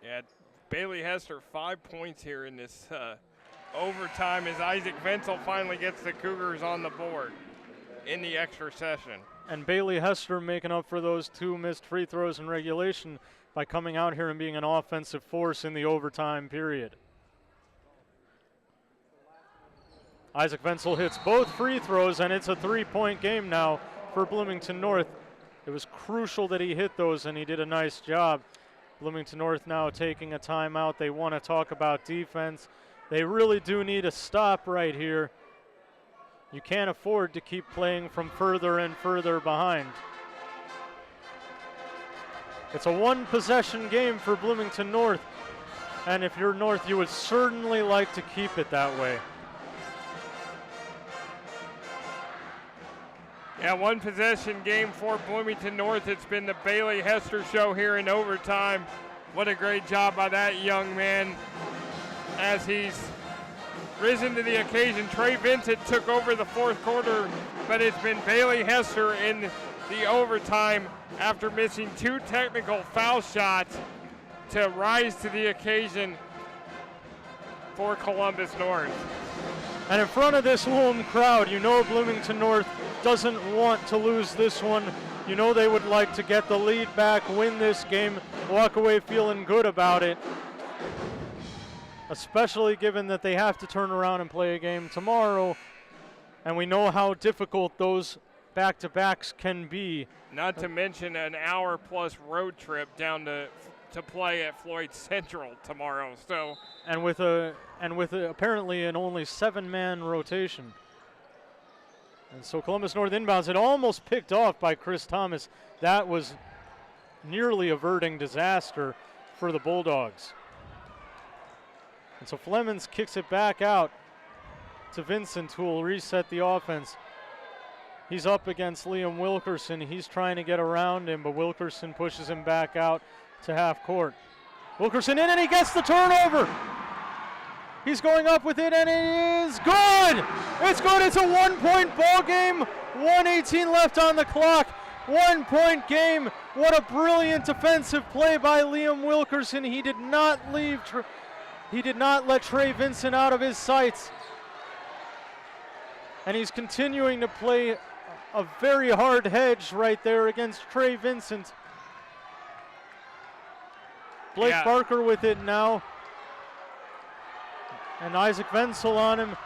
Yeah, Bailey Hester 5 points here in this overtime as Isaac Wenzel finally gets the Cougars on the board in the extra session. And Bailey Hester making up for those 2 missed free throws in regulation by coming out here and being an offensive force in the overtime period. Isaac Wenzel hits both free throws, and it's a 3-point game now for Bloomington North. It was crucial that he hit those, and he did a nice job. Bloomington North now taking a timeout. They want to talk about defense. They really do need a stop right here. You can't afford to keep playing from further and further behind. It's a 1-possession game for Bloomington North, and if you're North, you would certainly like to keep it that way. Yeah, 1-possession game for Bloomington North. It's been the Bailey Hester show here in overtime. What a great job by that young man as he's risen to the occasion. Trey Vincent took over the 4th quarter, but it's been Bailey Hester in the overtime after missing 2 technical foul shots to rise to the occasion for Columbus North. And in front of this home crowd, you know Bloomington North doesn't want to lose this one. You know they would like to get the lead back, win this game, walk away feeling good about it. Especially given that they have to turn around and play a game tomorrow. And we know how difficult those back-to-backs can be. Not to mention an hour-plus road trip down to play at Floyd Central tomorrow. So and with apparently an only 7-man rotation. And so Columbus North inbounds it, almost picked off by Chris Thomas. That was nearly averting disaster for the Bulldogs. And so Flemons kicks it back out to Vincent, who will reset the offense. He's up against Liam Wilkerson. He's trying to get around him, but Wilkerson pushes him back out to half court. Wilkerson in, and he gets the turnover. He's going up with it, and it is good. It's good. It's a 1-point ball game. 1:18 left on the clock. 1-point game. What a brilliant defensive play by Liam Wilkerson. He did not let Trey Vincent out of his sights. And he's continuing to play a very hard hedge right there against Trey Vincent. Blake Barker with it now. And Isaac Wenzel on him.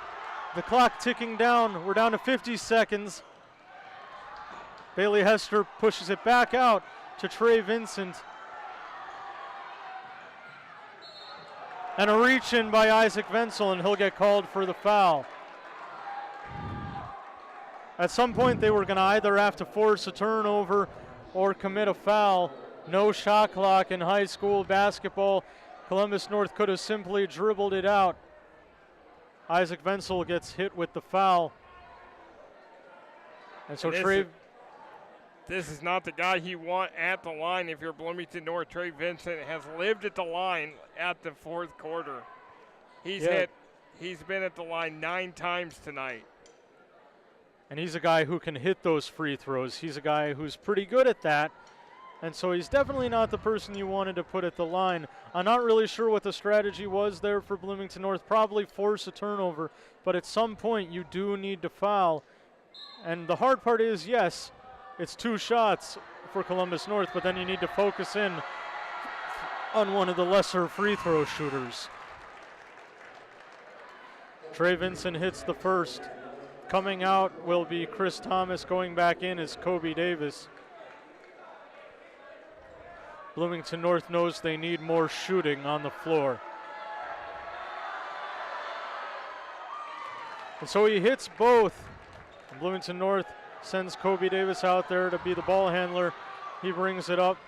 The clock ticking down. We're down to 50 seconds. Bailey Hester pushes it back out to Trey Vincent. And a reach in by Isaac Wenzel, and he'll get called for the foul. At some point, they were going to either have to force a turnover or commit a foul. No shot clock in high school basketball. Columbus North could have simply dribbled it out. Isaac Wenzel gets hit with the foul. And so this is not the guy you want at the line if you're Bloomington North. Trey Vincent has lived at the line at the fourth quarter. He's been at the line 9 times tonight. And he's a guy who can hit those free throws. He's a guy who's pretty good at that. And so he's definitely not the person you wanted to put at the line. I'm not really sure what the strategy was there for Bloomington North. Probably force a turnover, but at some point you do need to foul. And the hard part is, yes, it's 2 shots for Columbus North, but then you need to focus in on one of the lesser free throw shooters. Trey Vincent hits the first. Coming out will be Chris Thomas. Going back in is Kobe Davis. Bloomington North knows they need more shooting on the floor. And so he hits both. And Bloomington North sends Kobe Davis out there to be the ball handler. He brings it up.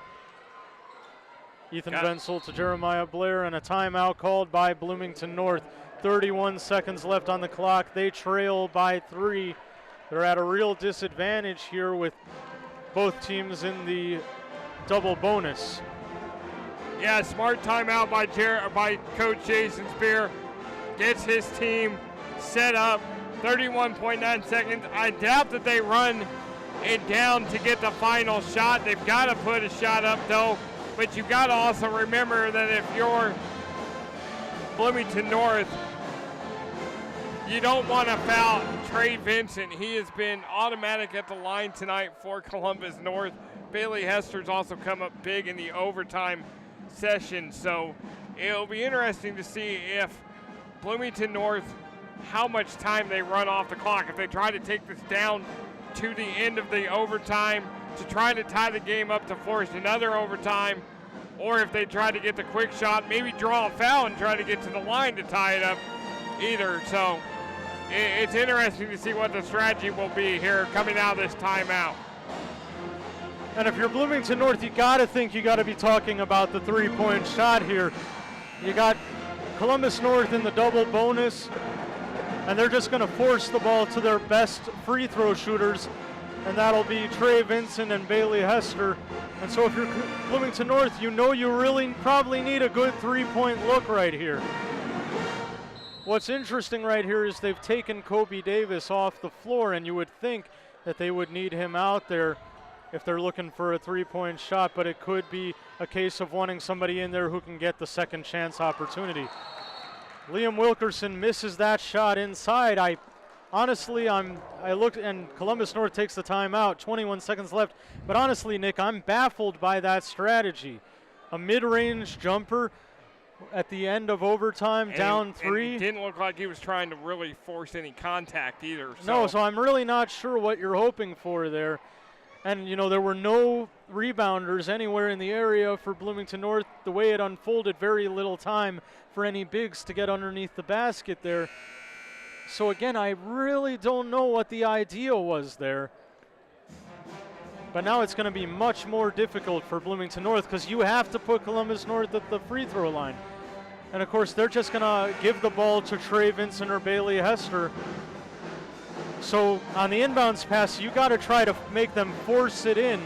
Ethan Wenzel to Jeremiah Blair, and a timeout called by Bloomington North. 31 seconds left on the clock. They trail by 3. They're at a real disadvantage here with both teams in the double bonus. Yeah, smart timeout by Coach Jason Spear. Gets his team set up. 31.9 seconds. I doubt that they run it down to get the final shot. They've got to put a shot up, though. But you've got to also remember that if you're Bloomington North, you don't want to foul Trey Vincent. He has been automatic at the line tonight for Columbus North. Bailey Hester's also come up big in the overtime session. So it'll be interesting to see if Bloomington North, how much time they run off the clock. If they try to take this down to the end of the overtime to try to tie the game up to force another overtime, or if they try to get the quick shot, maybe draw a foul and try to get to the line to tie it up either. So it's interesting to see what the strategy will be here coming out of this timeout. And if you're Bloomington North, you got to think you got to be talking about the 3-point shot here. You got Columbus North in the double bonus, and they're just going to force the ball to their best free throw shooters, and that'll be Trey Vincent and Bailey Hester. And so if you're Bloomington North, you know you really probably need a good 3-point look right here. What's interesting right here is they've taken Kobe Davis off the floor, and you would think that they would need him out there if they're looking for a 3-point shot, but it could be a case of wanting somebody in there who can get the second chance opportunity. Liam Wilkerson misses that shot inside. I looked, and Columbus North takes the timeout, 21 seconds left. But honestly, Nick, I'm baffled by that strategy. A mid-range jumper at the end of overtime, down 3. It didn't look like he was trying to really force any contact either. No, so I'm really not sure what you're hoping for there. And, you know, there were no rebounders anywhere in the area for Bloomington North. The way it unfolded, very little time for any bigs to get underneath the basket there. So, again, I really don't know what the idea was there. But now it's going to be much more difficult for Bloomington North because you have to put Columbus North at the free throw line. And, of course, they're just going to give the ball to Trey Vincent or Bailey Hester. So on the inbounds pass, you got to try to make them force it in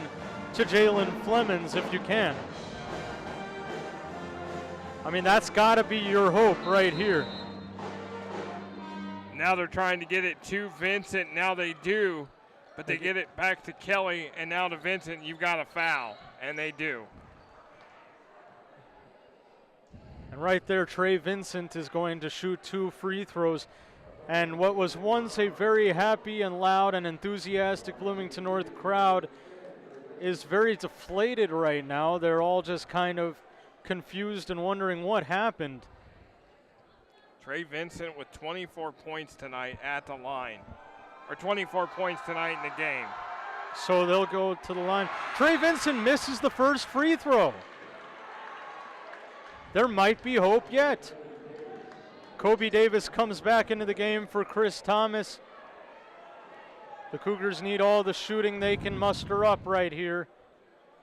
to Jalen Flemons if you can. I mean, that's got to be your hope right here. Now they're trying to get it to Vincent. Now they do, but they get it back to Kelly, and now to Vincent, you've got a foul, and they do. And right there, Trey Vincent is going to shoot 2 free throws. And what was once a very happy and loud and enthusiastic Bloomington North crowd is very deflated right now. They're all just kind of confused and wondering what happened. Trey Vincent with 24 points tonight at the line, or 24 points tonight in the game. So they'll go to the line. Trey Vincent misses the first free throw. There might be hope yet. Kobe Davis comes back into the game for Chris Thomas. The Cougars need all the shooting they can muster up right here.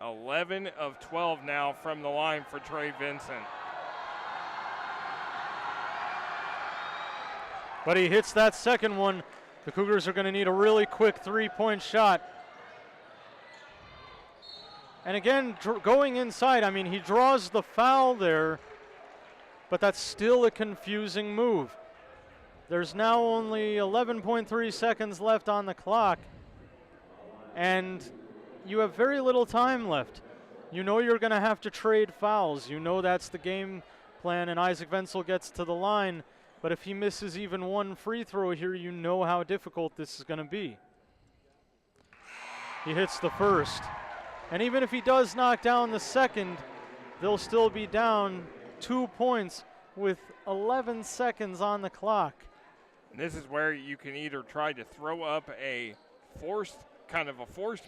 11 of 12 now from the line for Trey Vincent. But he hits that second one. The Cougars are going to need a really quick three-point shot. And again, going inside, I mean, he draws the foul there, but that's still a confusing move. There's now only 11.3 seconds left on the clock, and you have very little time left. You know you're going to have to trade fouls. You know that's the game plan, and Isaac Wenzel gets to the line, but if he misses even one free throw here, you know how difficult this is going to be. He hits the first. And even if he does knock down the second, they'll still be down 2 points with 11 seconds on the clock. And this is where you can either try to throw up a forced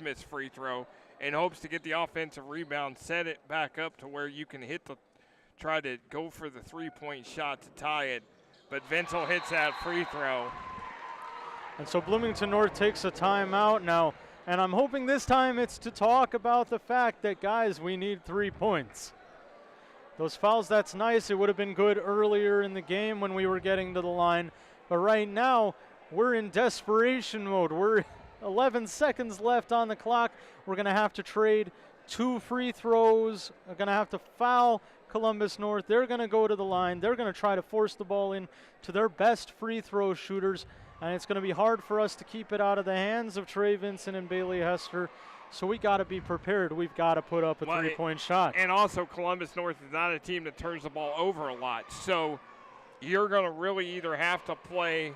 miss free throw in hopes to get the offensive rebound, set it back up to where you can try to go for the three-point shot to tie it. But Wenzel hits that free throw. And so Bloomington North takes a timeout now. And I'm hoping this time it's to talk about the fact that, guys, we need 3 points. Those fouls, that's nice. It would have been good earlier in the game when we were getting to the line. But right now, we're in desperation mode. We're 11 seconds left on the clock. We're going to have to trade 2 free throws. We're going to have to foul Columbus North. They're going to go to the line. They're going to try to force the ball in to their best free throw shooters. And it's going to be hard for us to keep it out of the hands of Trey Vincent and Bailey Hester. So we got to be prepared. We've got to put up a three-point shot. And also Columbus North is not a team that turns the ball over a lot. So you're going to really either have to play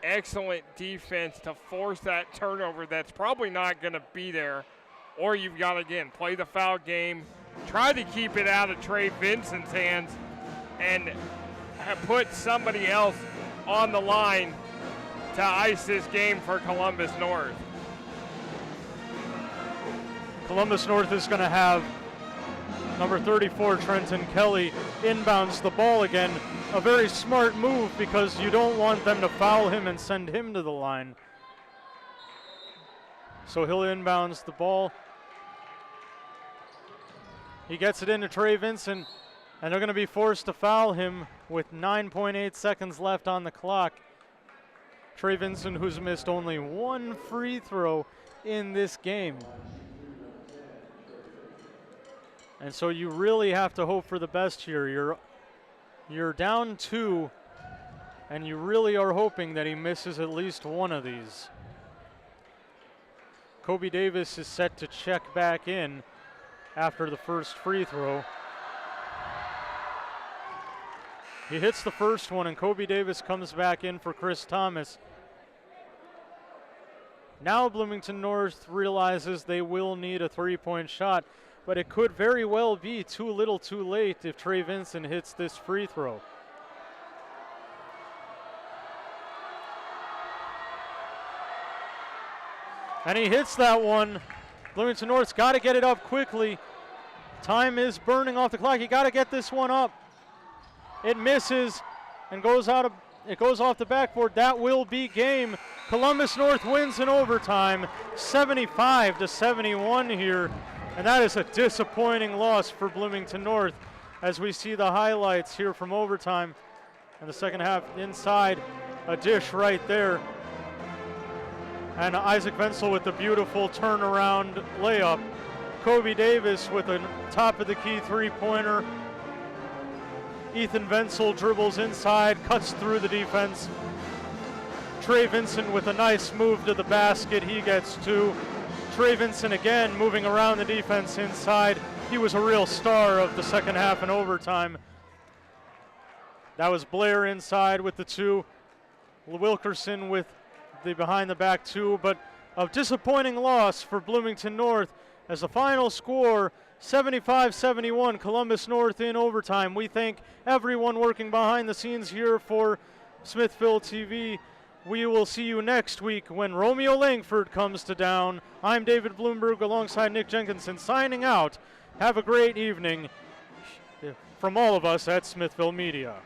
excellent defense to force that turnover that's probably not going to be there, or you've got to, again, play the foul game, try to keep it out of Trey Vincent's hands, and put somebody else on the line to ice this game for Columbus North. Columbus North is going to have number 34, Trenton Kelly, inbounds the ball again. A very smart move because you don't want them to foul him and send him to the line. So he'll inbounds the ball. He gets it into Trey Vincent, and they're going to be forced to foul him with 9.8 seconds left on the clock. Trey Vincent, who's missed only 1 free throw in this game. And so you really have to hope for the best here. You're down 2, and you really are hoping that he misses at least one of these. Kobe Davis is set to check back in after the first free throw. He hits the first one, and Kobe Davis comes back in for Chris Thomas. Now Bloomington North realizes they will need a three-point shot, but it could very well be too little too late if Trey Vincent hits this free throw. And he hits that one. Bloomington North's got to get it up quickly. Time is burning off the clock. You got to get this one up. It misses and goes off the backboard. That will be game. Columbus North wins in overtime, 75-71 here. And that is a disappointing loss for Bloomington North as we see the highlights here from overtime. And the second half inside, a dish right there. And Isaac Wenzel with the beautiful turnaround layup. Kobe Davis with a top-of-the-key three-pointer. Ethan Wenzel dribbles inside, cuts through the defense. Trey Vincent with a nice move to the basket. He gets 2. Trey Vincent again moving around the defense inside. He was a real star of the second half in overtime. That was Blair inside with the 2. Wilkerson with the behind the back two, but a disappointing loss for Bloomington North as the final score 75-71, Columbus North in overtime. We thank everyone working behind the scenes here for Smithville TV. We will see you next week when Romeo Langford comes to down. I'm David Bloomberg alongside Nick Jenkinson signing out. Have a great evening from all of us at Smithville Media.